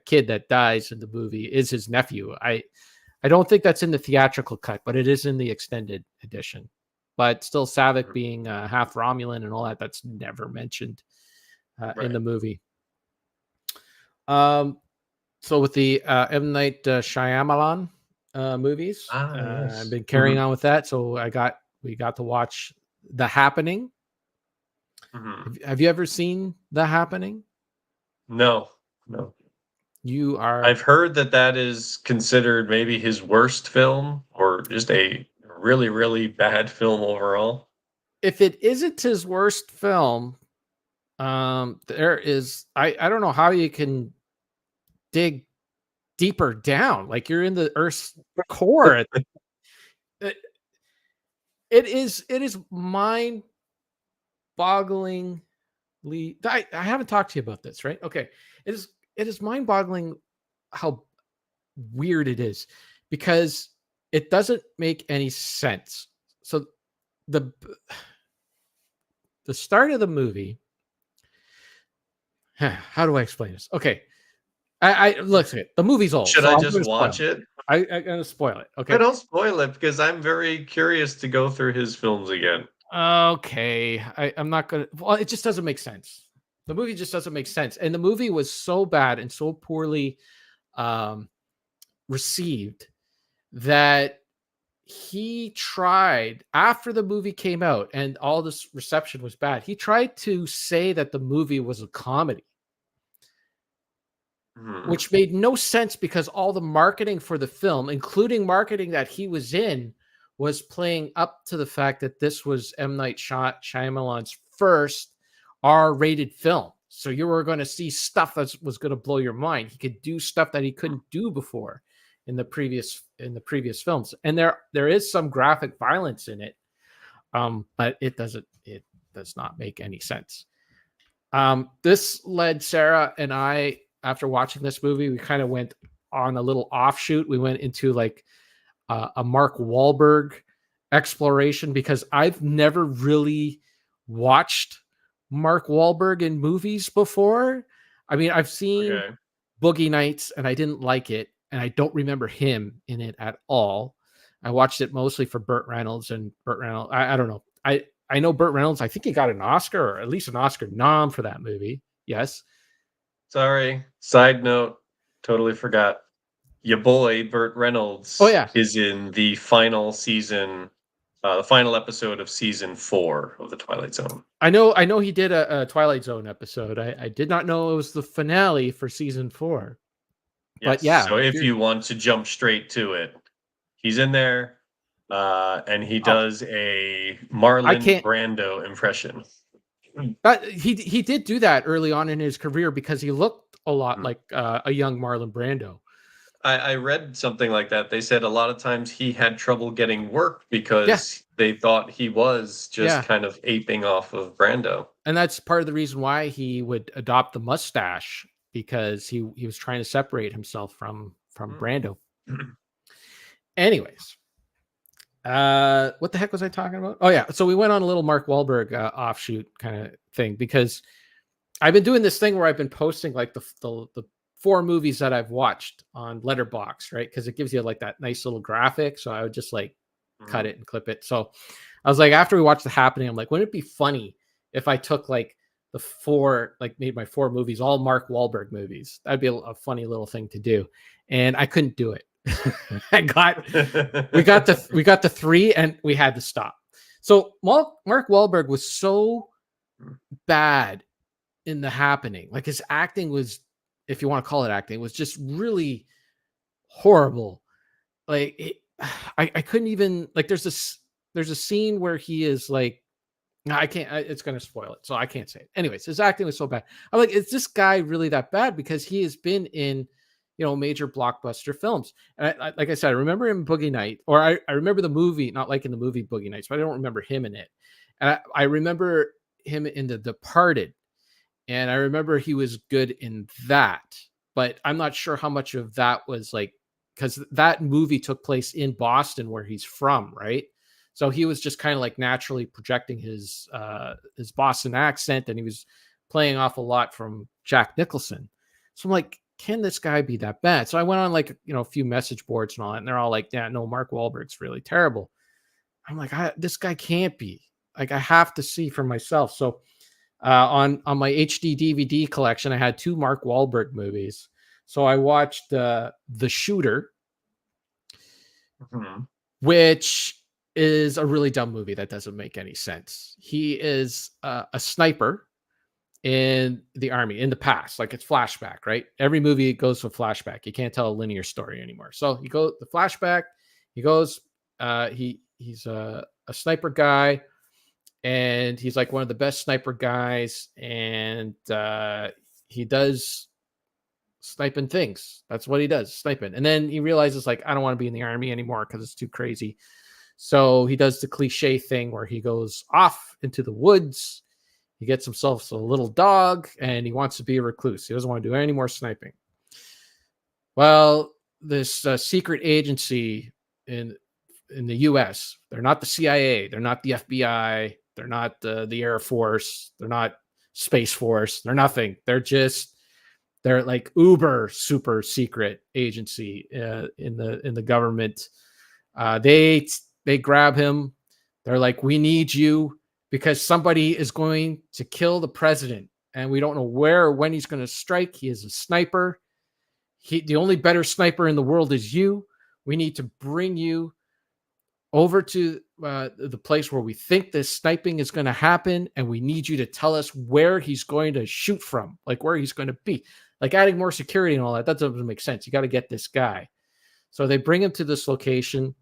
kid that dies in the movie is his nephew. I don't think that's in the theatrical cut, but it is in the extended edition. But still, Saavik being half Romulan and all that, that's never mentioned in the movie. So with the M. Night Shyamalan movies, Yes. I've been carrying on with that. So we got to watch The Happening. Have you ever seen The Happening? No. I've heard that is considered maybe his worst film, or just a really, really bad film overall. If it isn't his worst film, there is, I don't know how you can dig deeper down. Like, you're in the Earth's core. it is mind bogglingly. I haven't talked to you about this, right? Okay. It is mind boggling how weird it is, because it doesn't make any sense. So the start of the movie, how do I explain this? Okay. I look, the movie's old. Should so I I'm just watch it? I'm gonna spoil it. Okay. I don't spoil it, because I'm very curious to go through his films again. Okay. I'm not gonna, well, it just doesn't make sense. The movie just doesn't make sense. And the movie was so bad and so poorly received that he tried, after the movie came out and all this reception was bad, he tried to say that the movie was a comedy, which made no sense, because all the marketing for the film, including marketing that he was in, was playing up to the fact that this was M. Night Shyamalan's first R-rated film. So you were going to see stuff that was going to blow your mind. He could do stuff that he couldn't do before in the previous films, and there is some graphic violence in it, but it does not make any sense. This led Sarah and I, after watching this movie, we kind of went on a little offshoot. We went into like a Mark Wahlberg exploration, because I've never really watched Mark Wahlberg in movies before. I mean, I've seen Boogie Nights and I didn't like it, and I don't remember him in it at all. I watched it mostly for Burt Reynolds, and Burt Reynolds, I don't know. I know Burt Reynolds, I think he got an Oscar, or at least an Oscar nom for that movie. Yes. Sorry. Side note, totally forgot. Your boy Burt Reynolds is in the final season, the final episode of season 4 of The Twilight Zone. I know he did a Twilight Zone episode. I did not know it was the finale for season 4. Yes. But yeah. So if you want to jump straight to it, he's in there, and he does a Marlon Brando impression. He did do that early on in his career, because he looked a lot like a young Marlon Brando. I read something like that. They said a lot of times he had trouble getting work because they thought he was just kind of aping off of Brando. And that's part of the reason why he would adopt the mustache, because he was trying to separate himself from Brando. Anyways, what the heck was I talking about? Oh yeah, so we went on a little Mark Wahlberg offshoot kind of thing, because I've been doing this thing where I've been posting like the 4 movies that I've watched on Letterboxd, right? Because it gives you like that nice little graphic. So I would just like cut it and clip it. So I was like, after we watched The Happening, I'm like, wouldn't it be funny if I took like the 4, like made my 4 movies all Mark Wahlberg movies? That'd be a funny little thing to do. And I couldn't do it. we got the 3 and we had to stop. So Mark Wahlberg was so bad in The Happening. Like, his acting was, if you want to call it acting, was just really horrible. Like, I couldn't even, like, there's a scene where he is like, I can't, it's going to spoil it, so I can't say it. Anyways, his acting was so bad. I'm like, is this guy really that bad? Because he has been in major blockbuster films. And like I said, I remember him in Boogie Night, or I remember the movie, not like in the movie Boogie Nights, but I don't remember him in it. And I remember him in The Departed, and I remember he was good in that, but I'm not sure how much of that was like, because that movie took place in Boston where he's from, right? So he was just kind of like naturally projecting his Boston accent, and he was playing off a lot from Jack Nicholson. So I'm like, can this guy be that bad? So I went on like a few message boards and all that, and they're all like, yeah, no, Mark Wahlberg's really terrible. I'm like, this guy can't be. Like, I have to see for myself. So on my HD DVD collection, I had 2 Mark Wahlberg movies. So I watched The Shooter, which is a really dumb movie that doesn't make any sense. He is a sniper in the army in the past, like it's flashback, right? Every movie goes to flashback. You can't tell a linear story anymore. So he goes the flashback. He goes. He's a sniper guy, and he's like one of the best sniper guys, and he does sniping things. That's what he does, sniping. And then he realizes, like, I don't want to be in the army anymore because it's too crazy. So he does the cliche thing where he goes off into the woods. He gets himself a little dog, and he wants to be a recluse. He doesn't want to do any more sniping. Well, this secret agency in the U.S., they're not the CIA, they're not the FBI, they're not the Air Force, they're not Space Force, they're nothing. They're like uber super secret agency in the government. They grab him. They're like, we need you because somebody is going to kill the president, and we don't know where or when he's going to strike. He is a sniper. The only better sniper in the world is you. We need to bring you over to the place where we think this sniping is going to happen, and we need you to tell us where he's going to shoot from, like where he's going to be. Like adding more security and all that doesn't make sense. You got to get this guy. So they bring him to this location,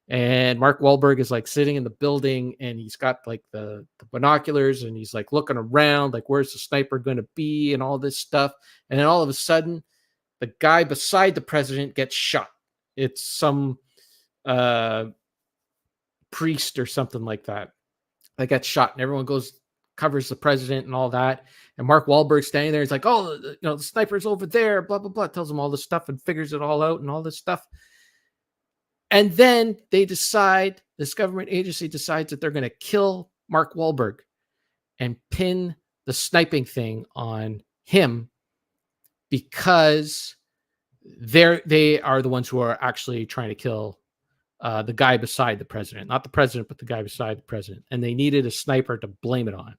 and Mark Wahlberg is like sitting in the building, and he's got like the binoculars, and he's like looking around, like where's the sniper going to be and all this stuff. And then all of a sudden, the guy beside the president gets shot. It's some priest or something like that gets shot, and everyone covers the president and all that. And Mark Wahlberg standing there, he's like, oh, the sniper's over there, blah, blah, blah, tells him all this stuff and figures it all out and all this stuff. And then this government agency decides that they're going to kill Mark Wahlberg and pin the sniping thing on him because they are the ones who are actually trying to kill the guy beside the president, not the president, but the guy beside the president. And they needed a sniper to blame it on.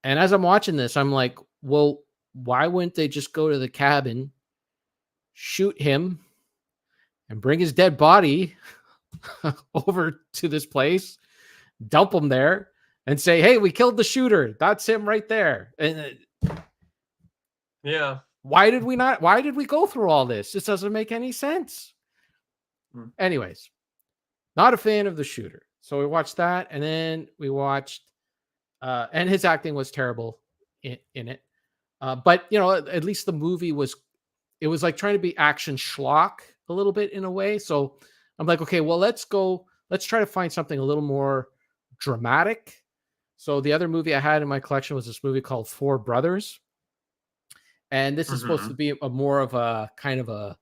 And as I'm watching this, I'm like, well, why wouldn't they just go to the cabin, shoot him, and bring his dead body over to this place, dump him there, and say, hey, we killed the shooter. That's him right there. And yeah. Why did we go through all this? This doesn't make any sense. Anyways, not a fan of The Shooter. So we watched that, and then we watched, and his acting was terrible in it. But, at least the movie was like trying to be action schlock a little bit in a way. So I'm like, okay, well, let's try to find something a little more dramatic. So the other movie I had in my collection was this movie called Four Brothers. And this is supposed to be more of a kind of a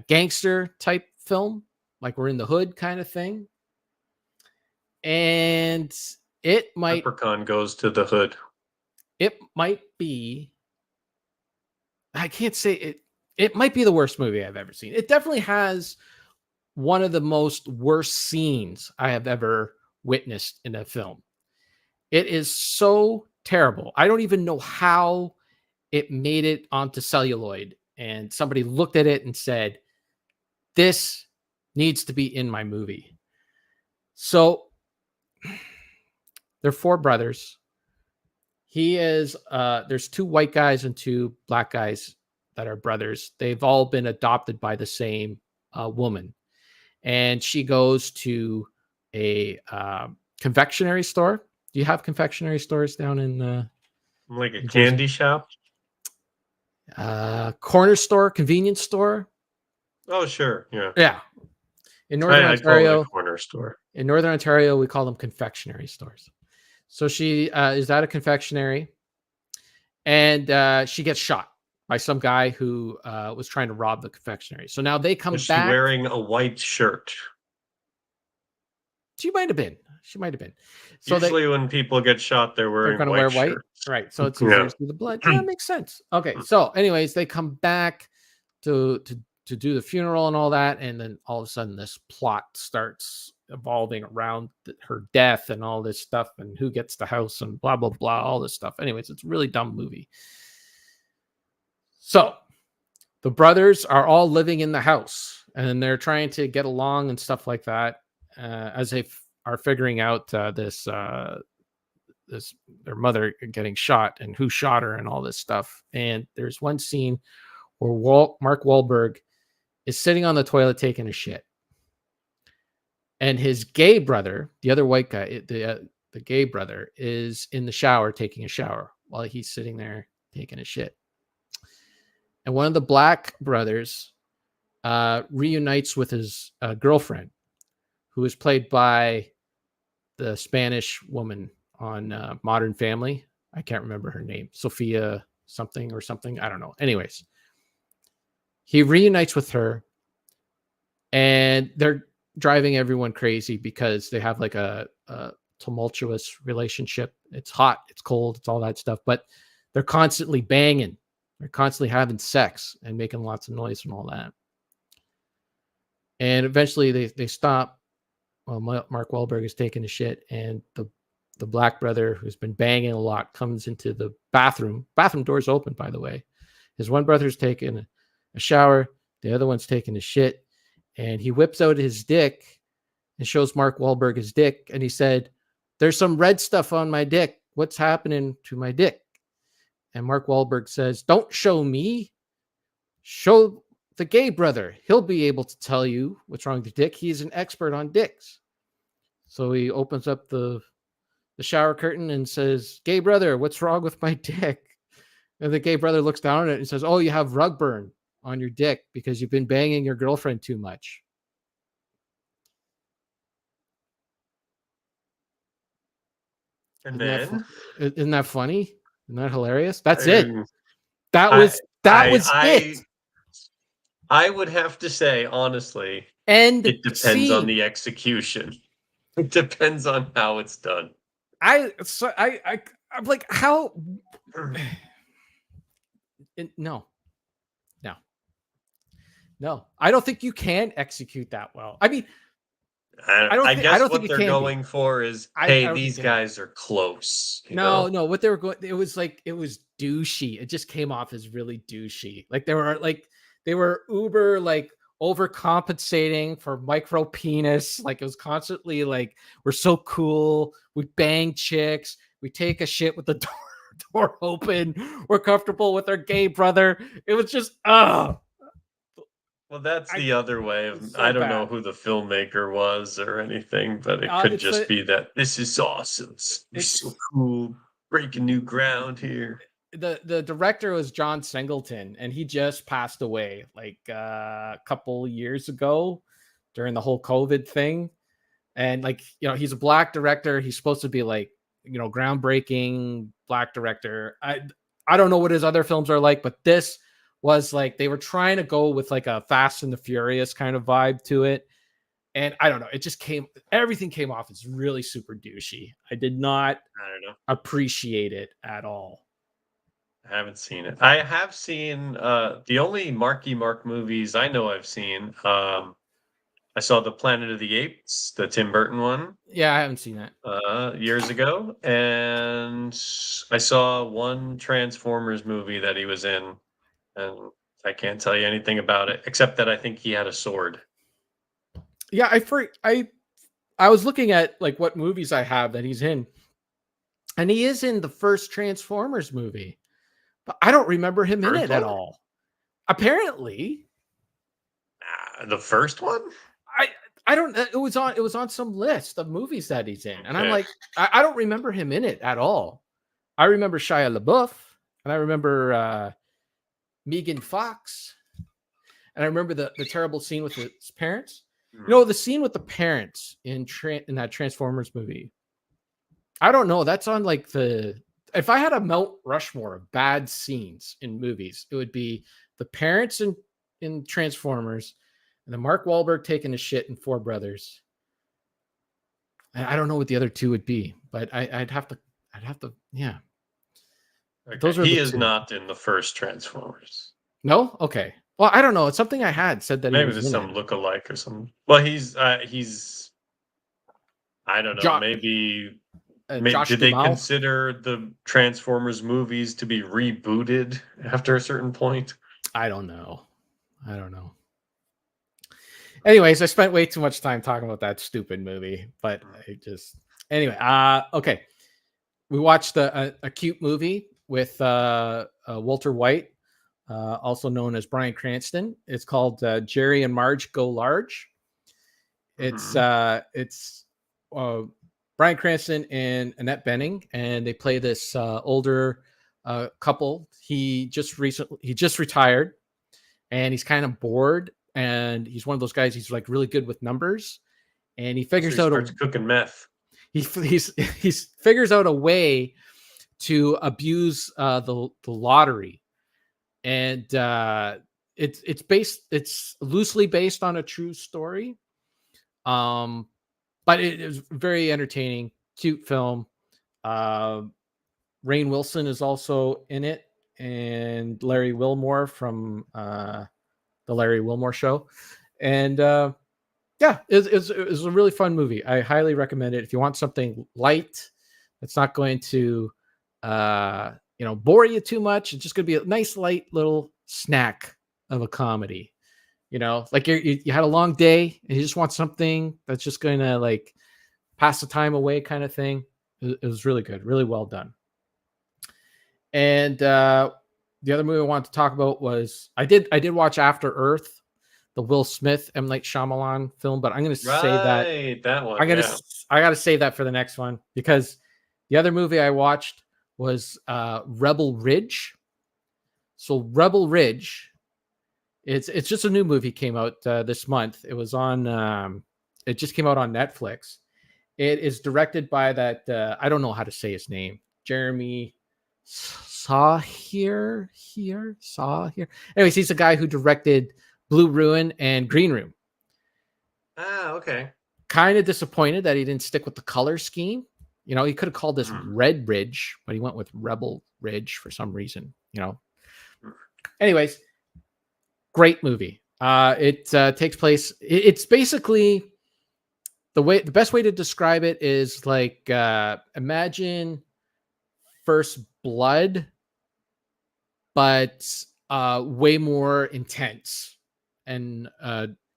gangster type film, like we're in the hood kind of thing. And it might... Leprechaun goes to the hood. It might be... I can't say it. It might be the worst movie I've ever seen. It definitely has one of the most worst scenes I have ever witnessed in a film. It is so terrible. I don't even know how it made it onto celluloid. And somebody looked at it and said, this needs to be in my movie. So they're four brothers. There's 2 white guys and 2 black guys that are brothers. They've all been adopted by the same woman. And she goes to a confectionery store. Do you have confectionery stores down in like a in candy Jersey? shop? corner store, convenience store. Oh, sure. Yeah. Yeah. In Northern I'd call it a Ontario, corner store. in Northern Ontario, we call them confectionery stores. So she is at a confectionery, and she gets shot by some guy who was trying to rob the confectionery. So now they come Was she back. wearing a white shirt? She might have been. She might have been. So Usually when people get shot, they're they're wearing going to wear white white. shirts. Right. So it's easier Yeah. to see the blood. Yeah, makes sense. Okay. So, anyways, they come back to do the funeral and all that, and then all of a sudden this plot starts evolving around her death and all this stuff, and who gets the house and blah blah blah, all this stuff. Anyways, it's a really dumb movie. So the brothers are all living in the house, and they're trying to get along and stuff like that, as they are figuring out this their mother getting shot and who shot her and all this stuff. And there's one scene where Mark Wahlberg is sitting on the toilet taking a shit, and his gay brother, the other white guy, the gay brother, is in the shower taking a shower while he's sitting there taking a shit. And one of the black brothers reunites with his girlfriend, who is played by the Spanish woman on Modern Family. I can't remember her name. Sophia something or something. I don't know. Anyways, he reunites with her, and they're driving everyone crazy because they have like a tumultuous relationship. It's hot, it's cold, it's all that stuff, but they're constantly banging. They're constantly having sex and making lots of noise and all that. And eventually they stop. Well, Mark Wahlberg is taking a shit, and the black brother, who's been banging a lot, comes into the bathroom. Bathroom door's open, by the way. His one brother's taking a shower. The other one's taking a shit. And he whips out his dick and shows Mark Wahlberg his dick. And he said, "There's some red stuff on my dick. What's happening to my dick?" And Mark Wahlberg says, "Don't show me. Show the gay brother. He'll be able to tell you what's wrong with your dick. He's an expert on dicks." So he opens up the shower curtain and says, "Gay brother, what's wrong with my dick?" And the gay brother looks down at it and says, "Oh, you have rug burn on your dick because you've been banging your girlfriend too much." And Isn't that funny? Isn't that hilarious? That's it. then That I was it. I would have to say, honestly, End it depends on the execution. It depends on how it's done. I'm like, how? No. I don't think you can execute that well. I mean, I guess don't what think it they're can be. going for is, I hey, don't these think it can be. guys are close. No, what they were going, it was douchey. It just came off as really douchey. Like they were uber like overcompensating for micro penis. Like it was constantly like, we're so cool. We bang chicks. We take a shit with the door open. We're comfortable with our gay brother. It was just Well, that's the other way of, so I don't bad. know who the filmmaker was or anything, but it could just be that this is awesome. It's so cool, breaking new ground here. The director was John Singleton, and he just passed away like a couple years ago during the whole COVID thing. And like, he's a black director. He's supposed to be like, groundbreaking black director. I don't know what his other films are like, but this was like, they were trying to go with like a Fast and the Furious kind of vibe to it. And I don't know, everything came off as really super douchey. I did not appreciate it at all. I haven't seen it. I have seen the only Marky Mark movies I know I've seen. I saw the Planet of the Apes, the Tim Burton one. Yeah, I haven't seen that. Years ago. And I saw one Transformers movie that he was in, and I can't tell you anything about it, except that I think he had a sword. Yeah, I was looking at like what movies I have that he's in, and he is in the first Transformers movie, but I don't remember him in it at all. Apparently, the first one. I don't. It was on some list of movies that he's in, and I'm like, I don't remember him in it at all. I remember Shia LaBeouf, and I remember Megan Fox. And I remember the terrible scene with his parents. You know, the scene with the parents in that Transformers movie. I don't know. That's on like if I had a Mount Rushmore of bad scenes in movies, it would be the parents in Transformers and then Mark Wahlberg taking a shit in Four Brothers. And I don't know what the other two would be, but I'd have to, yeah. Okay. Those are He the is two. not in the first Transformers. No? Okay. Well, I don't know. It's something I had said that he Maybe was there's in some it. look-alike or something. Well, he's I don't know. Maybe Josh did they Duhamel? consider the Transformers movies to be rebooted after a certain point? I don't know. Anyways, I spent way too much time talking about that stupid movie, but anyway. Okay. We watched a cute movie with Walter White, also known as Bryan Cranston. It's called Jerry and Marge Go Large. It's Bryan Cranston and Annette Bening, and they play this older couple. He just retired, and he's kind of bored. And he's one of those guys. He's like really good with numbers, and he figures out cooking meth. He figures out a way to abuse the lottery, and it's loosely based on a true story. But it is very entertaining, cute film. Rainn Wilson is also in it, and Larry Wilmore from the Larry Wilmore Show, and yeah, it's a really fun movie. I highly recommend it if you want something light that's not going to bore you too much. It's just going to be a nice light little snack of a comedy. Like you had a long day and you just want something that's just going to like pass the time away kind of thing. It was really good, really well done. And the other movie I wanted to talk about was I did watch After Earth, the Will Smith M. Night Shyamalan film, but I'm going to say that one. I got to save that for the next one, because the other movie I watched was Rebel Ridge. So Rebel Ridge, it's just a new movie, came out this month. It was on it just came out on Netflix. It is directed by that I don't know how to say his name, Jeremy Saw-here. Anyways, he's the guy who directed Blue Ruin and Green Room. Okay. Kind of disappointed that he didn't stick with the color scheme. He could have called this Red Ridge, but he went with Rebel Ridge for some reason. Anyways, great movie. It takes place. It's basically the best way to describe it is like imagine First Blood, but way more intense and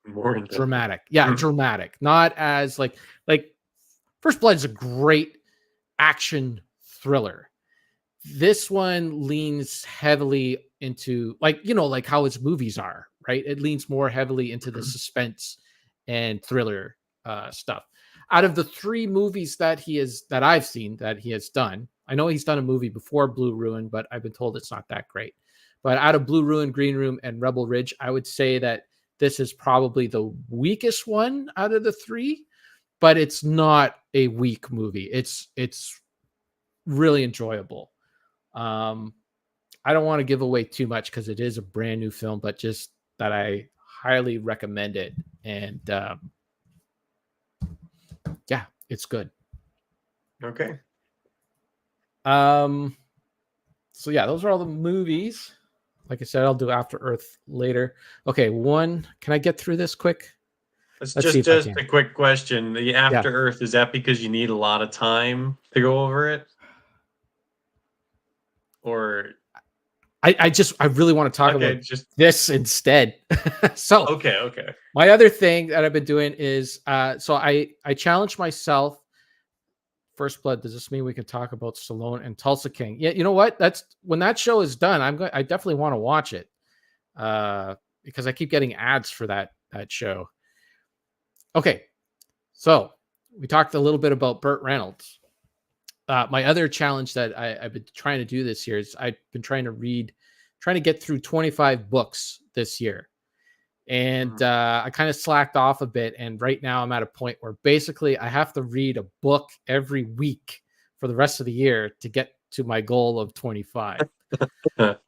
more intense. dramatic. Yeah, dramatic. Not as like First Blood is a great action thriller. This one leans heavily into like how his movies are, right? It leans more heavily into the suspense and thriller stuff. Out of the three movies that I've seen that he has done, I know he's done a movie before Blue Ruin, but I've been told it's not that great. But out of Blue Ruin, Green Room, and Rebel Ridge, I would say that this is probably the weakest one out of the three, but it's not a weak movie. It's really enjoyable. I don't want to give away too much because it is a brand new film, but just that I highly recommend it. And yeah, it's good. Okay. So yeah, those are all the movies. Like I said, I'll do After Earth later. Okay, can I get through this quick? Let's just a quick question. The After Earth, is that because you need a lot of time to go over it? Or I really want to talk about this instead. So okay. My other thing that I've been doing is so I challenged myself. First Blood. Does this mean we can talk about Stallone and Tulsa King? Yeah, you know what? That's when that show is done. I definitely want to watch it because I keep getting ads for that show. Okay, so we talked a little bit about Burt Reynolds. My other challenge that I've been trying to do this year is I've been trying trying to get through 25 books this year. And I kind of slacked off a bit. And right now I'm at a point where basically I have to read a book every week for the rest of the year to get to my goal of 25.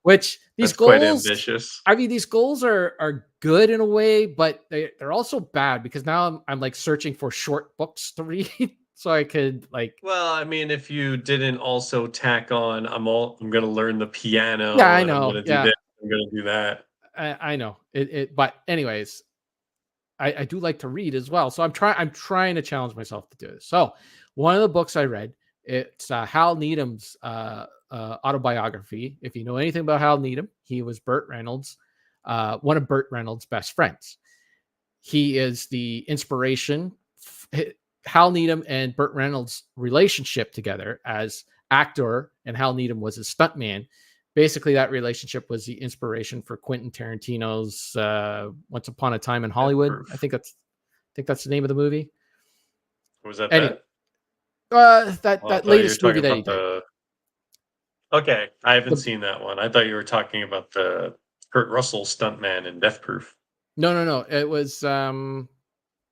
Which these That's quite goals, ambitious. I mean, these goals are good in a way, but they're also bad because now I'm like searching for short books to read so I could like. Well, I mean, if you didn't also tack on, I'm gonna learn the Yeah, piano I and I'm know. gonna do Yeah, this, I'm gonna do that. I know it. But anyways, I do like to read as well, so I'm trying to challenge myself to do this. So one of the books I read, it's Hal Needham's autobiography. If you know anything about Hal Needham, he was Burt Reynolds, one of Burt Reynolds' best friends. He is the inspiration. Hal Needham and Burt Reynolds' relationship together as actor, and Hal Needham was his stuntman. Basically, that relationship was the inspiration for Quentin Tarantino's "Once Upon a Time in Hollywood." Proof. I think that's the name of the movie. Was that Anyway, that? that Well, I thought you were latest movie talking that he about did. the. Okay, I haven't The, seen that one. I thought you were talking about the Kurt Russell stuntman in Death Proof. no. It was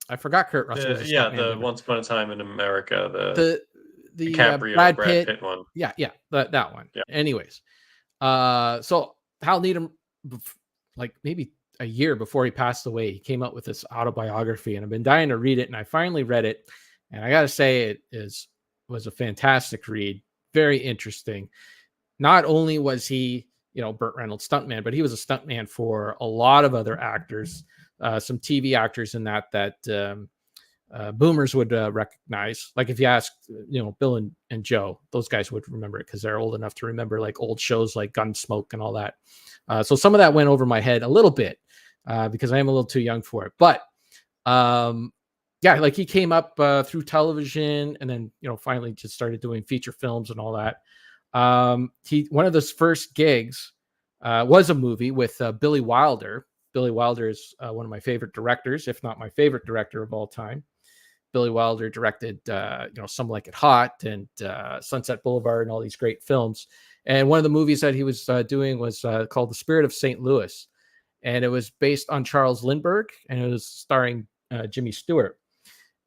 I forgot Kurt Russell was a Yeah, stuntman. the Once Upon a Time in America, The DiCaprio, Brad Pitt one. Yeah, that one. Yeah. Anyways, so Hal Needham, like maybe a year before he passed away, he came out with this autobiography, and I've been dying to read it, and I finally read it, and I got to say was a fantastic read, very interesting. Not only was he, Burt Reynolds stuntman, but he was a stuntman for a lot of other actors, some TV actors in that boomers would recognize. Like if you asked, Bill and Joe, those guys would remember it because they're old enough to remember like old shows like Gunsmoke and all that. So some of that went over my head a little bit because I am a little too young for it. But yeah, like he came up through television and then, finally just started doing feature films and all that. One of his first gigs was a movie with Billy Wilder. Billy Wilder is one of my favorite directors, if not my favorite director of all time. Billy Wilder directed, Some Like It Hot and Sunset Boulevard and all these great films. And one of the movies that he was doing was called The Spirit of St. Louis. And it was based on Charles Lindbergh, and it was starring Jimmy Stewart.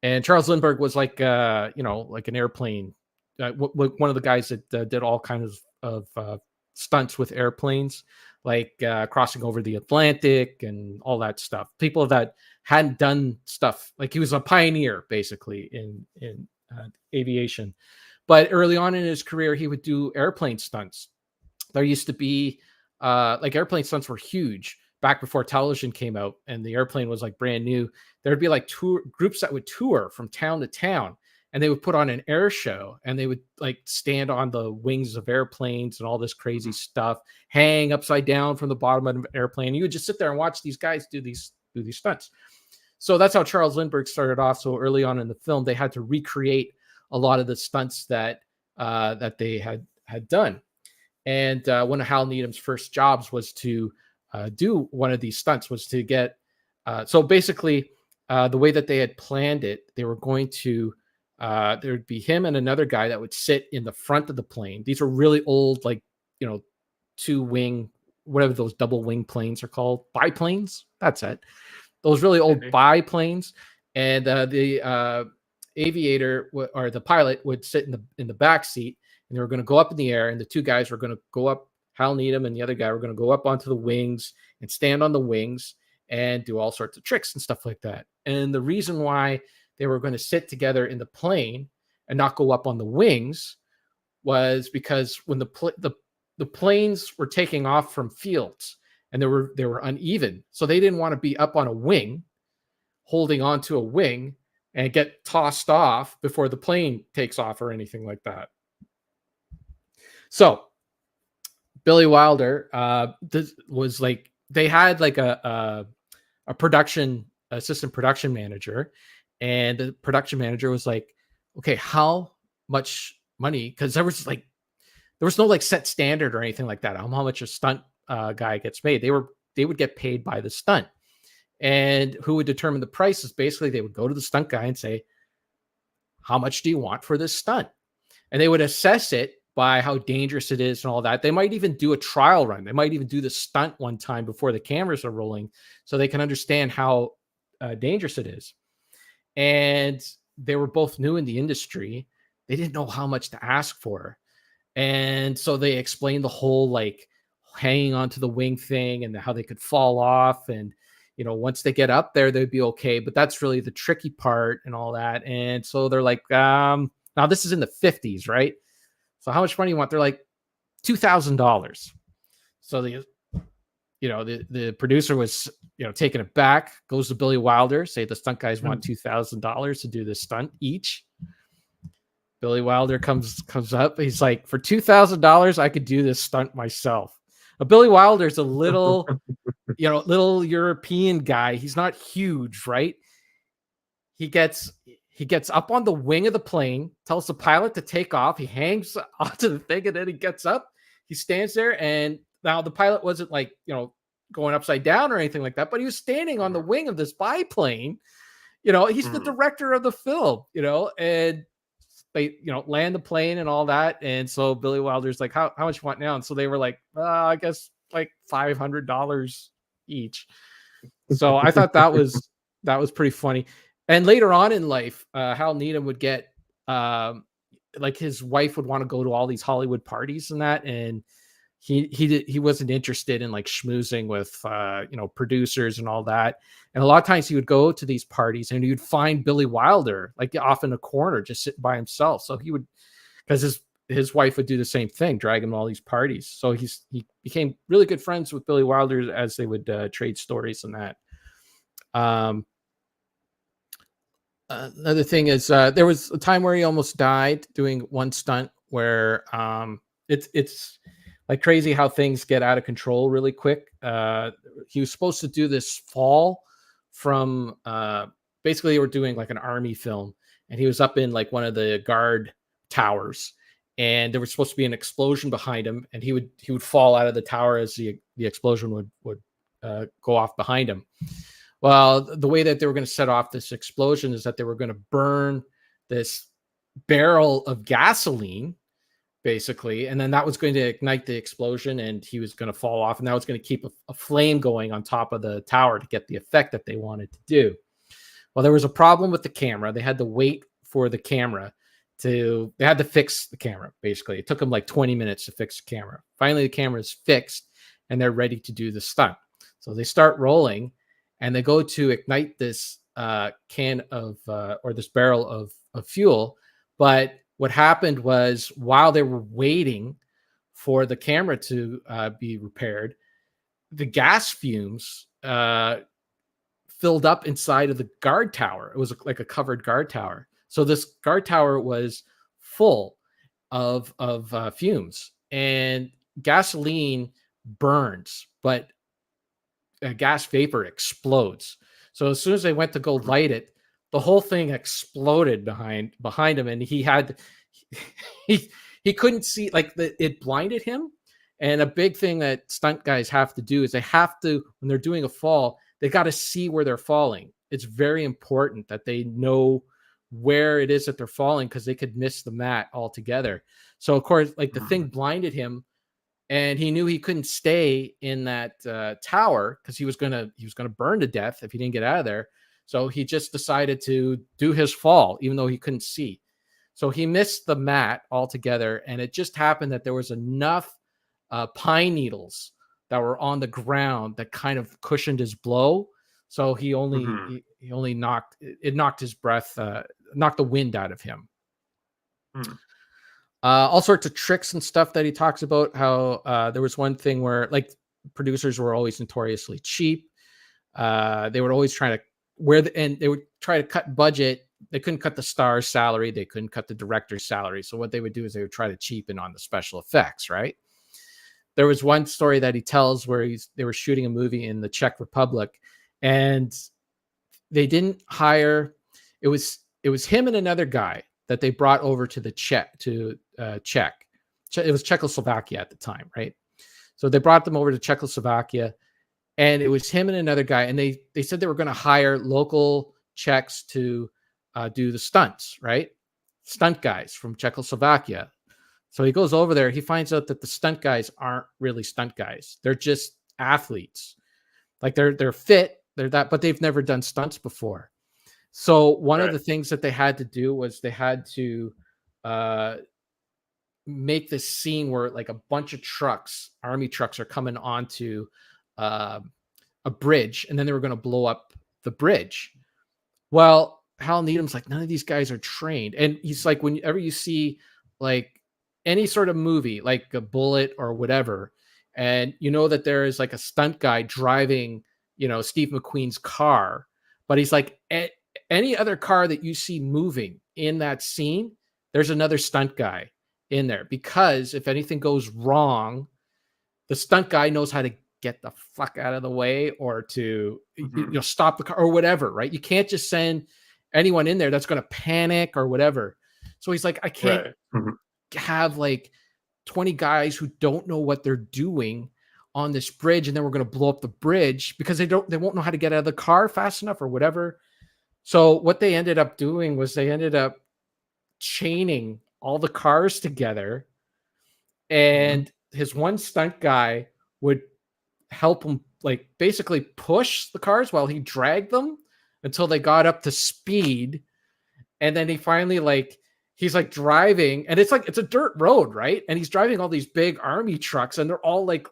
And Charles Lindbergh was like, like an airplane. One of the guys that did all kinds of stunts with airplanes, like crossing over the Atlantic and all that stuff. People that hadn't done stuff, like he was a pioneer basically in aviation. But early on in his career, he would do airplane stunts. There used to be like airplane stunts were huge back before television came out and the airplane was like brand new. There'd be like groups that would tour from town to town, and they would put on an air show, and they would like stand on the wings of airplanes and all this crazy stuff, hang upside down from the bottom of an airplane. You would just sit there and watch these guys do these stunts. So that's how Charles Lindbergh started off. So early on in the film, they had to recreate a lot of the stunts that they had done. And one of Hal Needham's first jobs was to do one of these stunts, was to get. So basically, the way that they had planned it, they were going to. There would be him and another guy that would sit in the front of the plane. These are really old, like, two wing, whatever those double wing planes are called, biplanes. That's it. Those really old biplanes. And the aviator or the pilot would sit in the back seat, and they were going to go up in the air. And the two guys were going to go up. Hal Needham and the other guy were going to go up onto the wings and stand on the wings and do all sorts of tricks and stuff like that. And the reason why they were going to sit together in the plane and not go up on the wings was because when the planes were taking off from fields and they were uneven, so they didn't want to be up on a wing, holding onto a wing and get tossed off before the plane takes off or anything like that. So Billy Wilder was like, they had like a assistant production manager. And the production manager was like, okay, how much money? Because there was no like set standard or anything like that. How much a stunt guy gets paid? They would get paid by the stunt. And who would determine the prices? Basically, they would go to the stunt guy and say, how much do you want for this stunt? And they would assess it by how dangerous it is and all that. They might even do a trial run. They might even do the stunt one time before the cameras are rolling so they can understand how dangerous it is. And they were both new in the industry. They didn't know how much to ask for. And so they explained the whole like hanging onto the wing thing and how they could fall off. And, you know, once they get up there, they'd be okay. But that's really the tricky part and all that. And so they're like, now this is in the 50s, right? So how much money you want? They're like $2,000. So the producer was, taken aback, goes to Billy Wilder, say the stunt guys want $2,000 to do this stunt each. Billy Wilder comes up. He's like, for $2,000, I could do this stunt myself. Billy Wilder's a little, little European guy. He's not huge, right? He gets up on the wing of the plane, tells the pilot to take off. He hangs onto the thing, and then he gets up. He stands there, and now the pilot wasn't like, going upside down or anything like that, but he was standing on the wing of this biplane. He's the director of the film, and they, land the plane and all that. And so Billy Wilder's like, how much you want now? And so they were like, I guess like $500 each. So I thought that was pretty funny. And later on in life, Hal Needham would get, like his wife would want to go to all these Hollywood parties and that. And he wasn't interested in like schmoozing with, producers and all that. And a lot of times he would go to these parties and he would find Billy Wilder, like off in a corner, just sitting by himself. So he would, because his wife would do the same thing, drag him to all these parties. So he became really good friends with Billy Wilder as they would trade stories and that. Another thing is there was a time where he almost died doing one stunt where it's like crazy how things get out of control really quick. He was supposed to do this fall from basically they were doing like an army film, and he was up in like one of the guard towers, and there was supposed to be an explosion behind him, and he would fall out of the tower as the explosion would go off behind him. Well, the way that they were going to set off this explosion is that they were going to burn this barrel of gasoline, basically, and then that was going to ignite the explosion, and he was going to fall off, and that was going to keep a flame going on top of the tower to get the effect that they wanted to do. Well, there was a problem with the camera. They had to wait for the camera they had to fix the camera, basically. It took them like 20 minutes to fix the camera. Finally, the camera is fixed, and they're ready to do the stunt. So they start rolling, and they go to ignite this can of or this barrel of fuel. But what happened was, while they were waiting for the camera to be repaired, the gas fumes filled up inside of the guard tower. It was like a covered guard tower. So this guard tower was full of fumes, and gasoline burns, but gas vapor explodes. So as soon as they went to go light it, the whole thing exploded behind him, and he couldn't see, like it blinded him. And a big thing that stunt guys have to do is they have to, when they're doing a fall, they got to see where they're falling. It's very important that they know where it is that they're falling, because they could miss the mat altogether. So of course, like the thing blinded him, and he knew he couldn't stay in that tower, because he was gonna burn to death if he didn't get out of there. So he just decided to do his fall, even though he couldn't see. So he missed the mat altogether, and it just happened that there was enough pine needles that were on the ground that kind of cushioned his blow. So he only he only knocked his breath, knocked the wind out of him. All sorts of tricks and stuff that he talks about. How there was one thing where, like, producers were always notoriously cheap. They would always try to they would try to cut budget. They couldn't cut the star's salary. They couldn't cut the director's salary. So what they would do is they would try to cheapen on the special effects, right? There was one story that he tells where they were shooting a movie in the Czech Republic, and they didn't hire. It was him and another guy that they brought over to the Czech. It was Czechoslovakia at the time, right? So they brought them over to Czechoslovakia, and it was him and another guy, and they said they were going to hire local Czechs to do the stunts, right? Stunt guys from Czechoslovakia. So he goes over there. He finds out that the stunt guys aren't really stunt guys. They're just athletes. Like they're fit. They're that, but they've never done stunts before. So one of the things that they had to do was they had to make this scene where like a bunch of trucks, army trucks, are coming onto a bridge, and then they were going to blow up the bridge. Well, Hal Needham's like, none of these guys are trained, and he's like, whenever you see like any sort of movie, like a Bullet or whatever, and you know that there is like a stunt guy driving, Steve McQueen's car, but he's like, any other car that you see moving in that scene, there's another stunt guy in there, because if anything goes wrong, the stunt guy knows how to get the fuck out of the way, or to stop the car or whatever, right? You can't just send anyone in there that's going to panic or whatever. So he's like, I can't have like 20 guys who don't know what they're doing on this bridge, and then we're going to blow up the bridge because they won't know how to get out of the car fast enough or whatever. So what they ended up doing was they ended up chaining all the cars together, and his one stunt guy would help him like basically push the cars while he dragged them until they got up to speed. And then he finally he's like driving, and it's a dirt road, right? And he's driving all these big army trucks, and they're all like,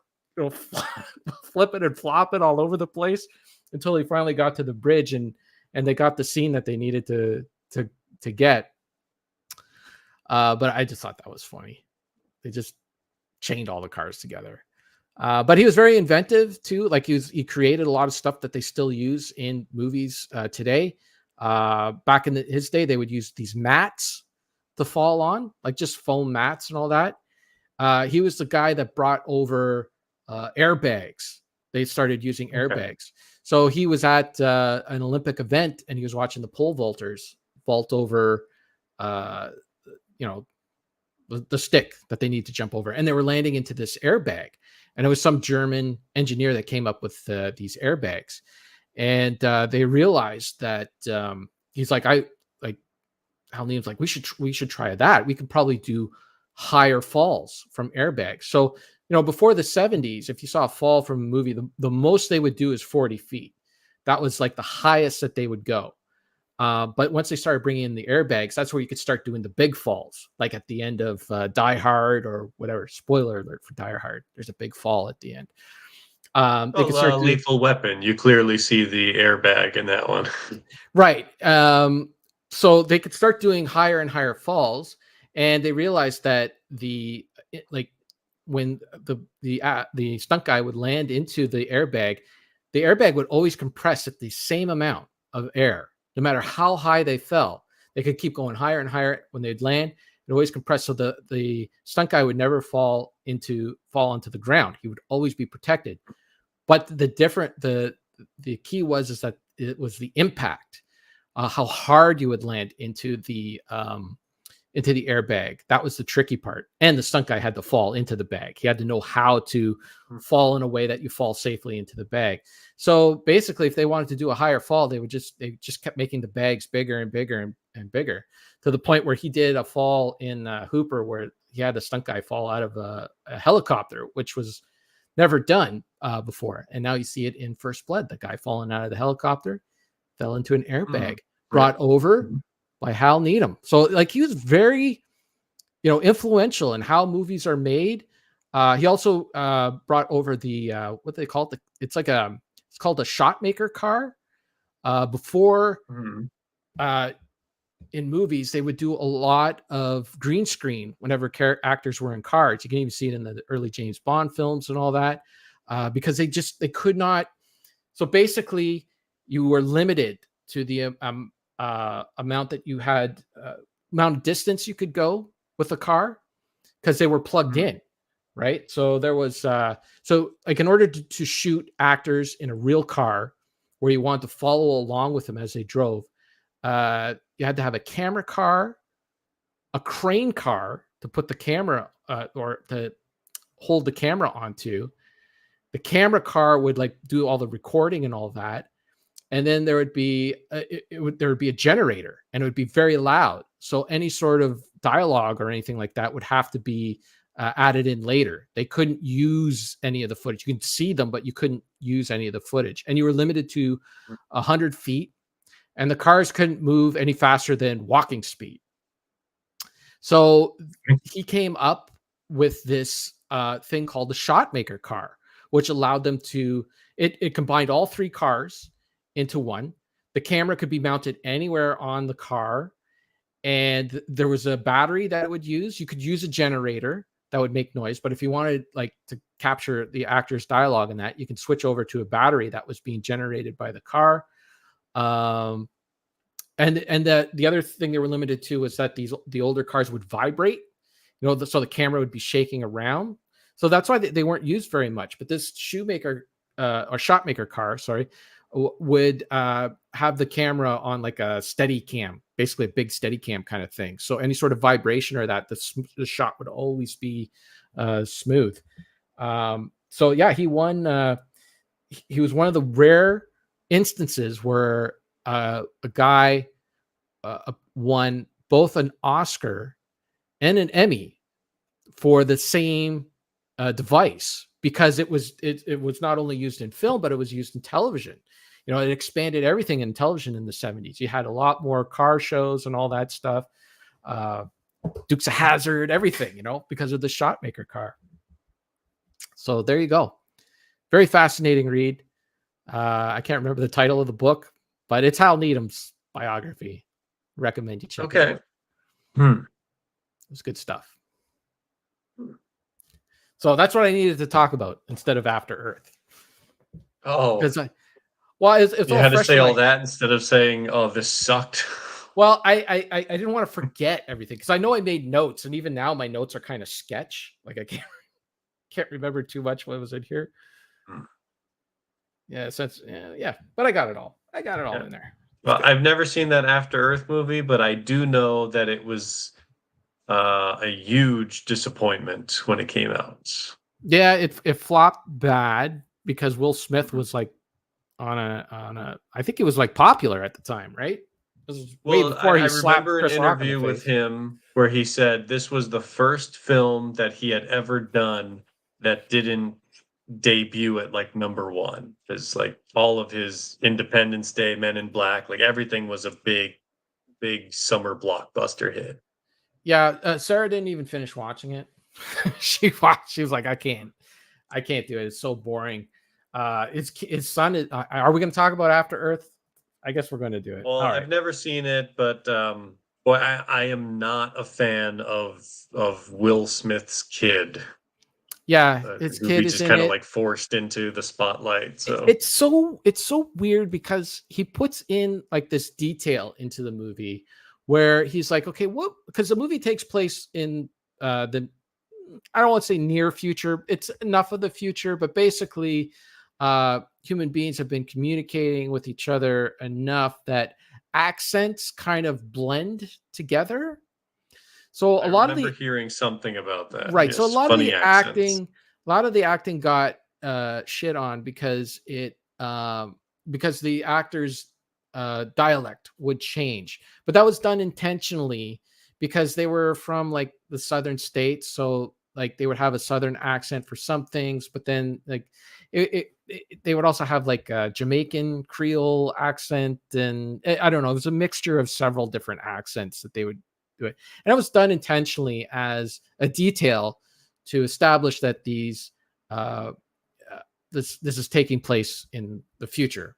flipping and flopping all over the place until he finally got to the bridge, and they got the scene that they needed to get. But I just thought that was funny. They just chained all the cars together. But he was very inventive too. Like he created a lot of stuff that they still use in movies today. Back in his day, they would use these mats to fall on, like just foam mats and all that. He was the guy that brought over airbags. They started using airbags. So he was at an Olympic event, and he was watching the pole vaulters vault over the stick that they need to jump over, and they were landing into this airbag, and it was some German engineer that came up with these airbags, and they realized that he's like, Hal Needham's like, we should try that. We could probably do higher falls from airbags. So before the 70s, if you saw a fall from a movie, the most they would do is 40 feet. That was like the highest that they would go. But once they started bringing in the airbags, that's where you could start doing the big falls, like at the end of Die Hard or whatever. Spoiler alert for Die Hard. There's a big fall at the end. They could start Lethal Weapon. You clearly see the airbag in that one. Right. So they could start doing higher and higher falls, and they realized that when the stunt guy would land into the airbag would always compress at the same amount of air. No matter how high they fell, they could keep going higher and higher. When they'd land, it always compressed, so the stunt guy would never fall onto the ground. He would always be protected. But the key is that it was the impact, how hard you would land into the airbag. That was the tricky part. And the stunt guy had to fall into the bag. He had to know how to fall in a way that you fall safely into the bag. So basically, if they wanted to do a higher fall, they just kept making the bags bigger and bigger and bigger, to the point where he did a fall in Hooper where he had the stunt guy fall out of a helicopter, which was never done before. And now you see it in First Blood. The guy falling out of the helicopter fell into an airbag, brought over by Hal Needham. So he was very, influential in how movies are made. He also brought over the what they call it. It's called a shot maker car. Before in movies, they would do a lot of green screen whenever actors were in cars. You can even see it in the early James Bond films and all that, because they could not. So basically, you were limited to the amount that you had, amount of distance you could go with a car, because they were plugged in, right? So there was in order to shoot actors in a real car where you wanted to follow along with them as they drove, you had to have a camera car, a crane car to put the camera or to hold the camera onto. The camera car would do all the recording and all that. And then there would be a generator, and it would be very loud. So any sort of dialogue or anything like that would have to be added in later. They couldn't use any of the footage. You can see them, but you couldn't use any of the footage. And you were limited to 100 feet, and the cars couldn't move any faster than walking speed. So he came up with this thing called the Shotmaker car, which allowed them to, it combined all three cars into one. The camera could be mounted anywhere on the car, and there was a battery that it would use. You could use a generator that would make noise, but if you wanted like to capture the actor's dialogue in that, you can switch over to a battery that was being generated by the car. And the other thing they were limited to was that the older cars would vibrate, so the camera would be shaking around. So that's why they weren't used very much. But this shoemaker or Shotmaker car, would have the camera on like a steady cam, basically a big steady cam kind of thing. So any sort of vibration or that, the shot would always be smooth. So yeah, he won. He was one of the rare instances where a guy won both an Oscar and an Emmy for the same device, because it was not only used in film, but it was used in television. It expanded everything in television in the 70s. You had a lot more car shows and all that stuff. Dukes of Hazzard, everything, because of the Shotmaker car. So there you go. Very fascinating read. I can't remember the title of the book, but it's Hal Needham's biography. Recommend you check it out. It was good stuff. So that's what I needed to talk about instead of After Earth. Oh, because it's you all had to fresh say in all my- that instead of saying, "Oh, this sucked." Well, I didn't want to forget everything, because I know I made notes, and even now my notes are kind of sketch. Like I can't remember too much what was in here. Yeah, but I got it all. I got it all in there. Well, I've never seen that After Earth movie, but I do know that it was a huge disappointment when it came out. Yeah, it flopped bad because Will Smith was like on a I think he was like popular at the time, right? This was way before he slapped remember Chris an Rock in the interview with face. him where he said this was the first film that he had ever done that didn't debut at like number one. Because like all of his Independence Day, Men in Black, like everything was a big summer blockbuster hit. Yeah, Sarah didn't even finish watching it. She was like, I can't do it. It's so boring. His son is. Are we going to talk about After Earth? I guess we're going to do it. Well, I've never seen it, but boy, I am not a fan of Will Smith's kid. Yeah, his Who kid he is just in kind of it. like forced into the spotlight. So It's so weird because he puts in like this detail into the movie where he's like, okay, what? Because the movie takes place in the, I don't want to say near future. It's enough of the future, but basically, human beings have been communicating with each other enough that accents kind of blend together. So I remember hearing something about that. right. Yes, So a lot of funny the accents. acting got shit on because because the actors' dialect would change, but that was done intentionally because they were from like the southern states, so like they would have a southern accent for some things, but then like they would also have like a Jamaican Creole accent, and I don't know, it was a mixture of several different accents that they would do it, and it was done intentionally as a detail to establish that these this is taking place in the future.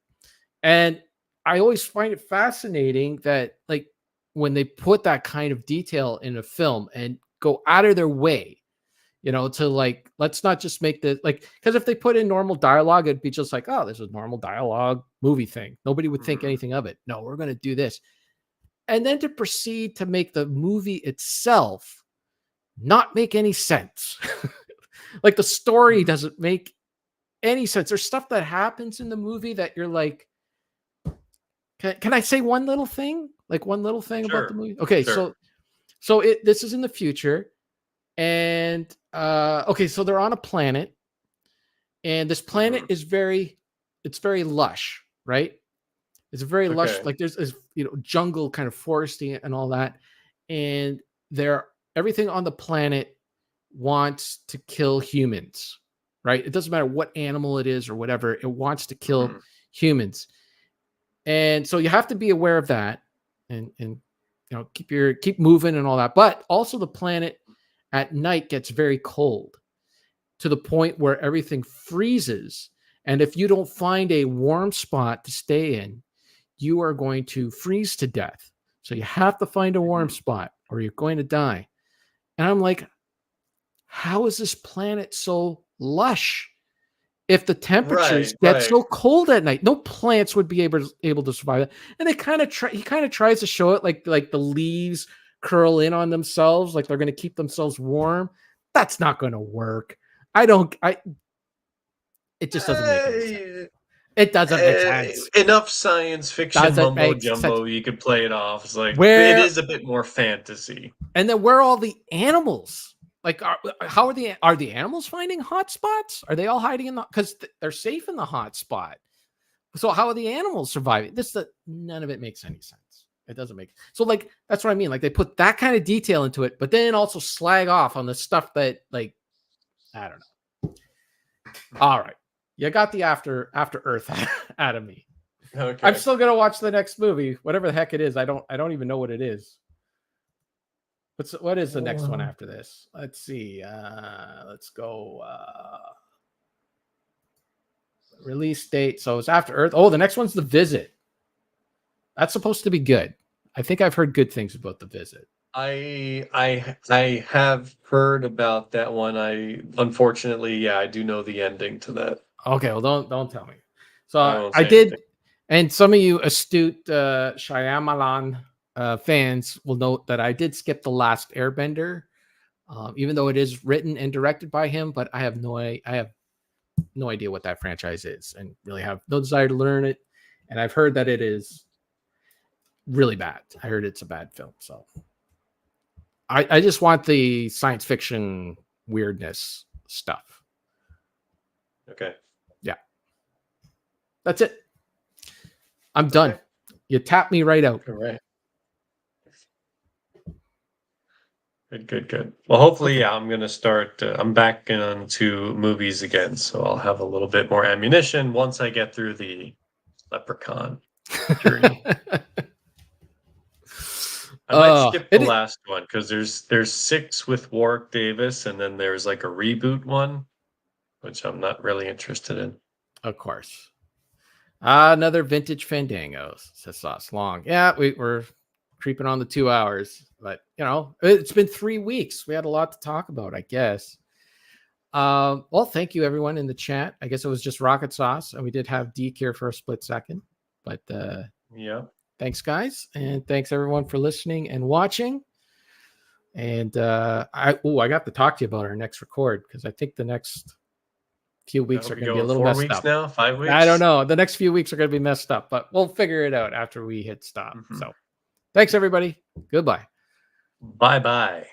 And I always find it fascinating that like when they put that kind of detail in a film and go out of their way, to like, let's not just make the like, because if they put in normal dialogue, it'd be just like, oh, this is normal dialogue movie thing. Nobody would think anything of it. No, we're going to do this. And then to proceed to make the movie itself not make any sense. Like the story doesn't make any sense. There's stuff that happens in the movie that you're like, can I say one little thing? Like one little thing about the movie? Okay, sure. so this is in the future. And okay, so they're on a planet, and this planet is very lush, right? It's very lush, like there's this, jungle kind of foresty and all that. And everything on the planet wants to kill humans, right? It doesn't matter what animal it is or whatever, it wants to kill humans. And so you have to be aware of that and keep moving and all that. But also the planet at night gets very cold to the point where everything freezes. And if you don't find a warm spot to stay in, you are going to freeze to death. So you have to find a warm spot or you're going to die. And I'm like, how is this planet so lush? If the temperatures get so cold at night, no plants would be able to survive it. And he kind of tries to show it like the leaves curl in on themselves, like they're going to keep themselves warm. That's not going to work. It just doesn't make any sense. It doesn't make sense. Enough science fiction mumbo jumbo, you could play it off. It's like it is a bit more fantasy. And then where are all the animals? Like, how are the animals finding hot spots? Are they all hiding in because they're safe in the hot spot? So how are the animals surviving? None of it makes any sense. It doesn't make so. Like, that's what I mean. Like, they put that kind of detail into it, but then also slag off on the stuff that, like, I don't know. All right, you got the after Earth out of me. Okay. I'm still gonna watch the next movie, whatever the heck it is. I don't even know what it is. What is the next one after this? Let's see. Let's go. Release date. So it's After Earth. Oh, the next one's The Visit. That's supposed to be good. I think I've heard good things about The Visit. I have heard about that one. Unfortunately, I do know the ending to that. Okay, well, don't tell me. So I did, and some of you astute Shyamalan fans will note that I did skip The Last Airbender, even though it is written and directed by him. But I have no idea what that franchise is, and really have no desire to learn it. And I've heard that it is really bad. I heard it's a bad film, so I just want the science fiction weirdness stuff. Okay. Yeah. That's it. I'm done. You tapped me right out. All right. Good. Well, hopefully, I'm going to start. I'm back into movies again, so I'll have a little bit more ammunition once I get through the Leprechaun journey. I might skip the last one because there's 6 with Warwick Davis, and then there's like a reboot one, which I'm not really interested in. Of course. Another vintage Fandango, says Sauce Long. Yeah, we're creeping on the 2 hours, but it's been 3 weeks. We had a lot to talk about, I guess. Well, thank you everyone in the chat. I guess it was just Rocket Sauce, and we did have Deke here for a split second, but yeah. Thanks, guys, and thanks everyone for listening and watching. And I got to talk to you about our next record because I think the next few weeks are going to be a little messed up. 4 weeks now, 5 weeks. I don't know. The next few weeks are going to be messed up, but we'll figure it out after we hit stop. So, thanks everybody. Goodbye. Bye.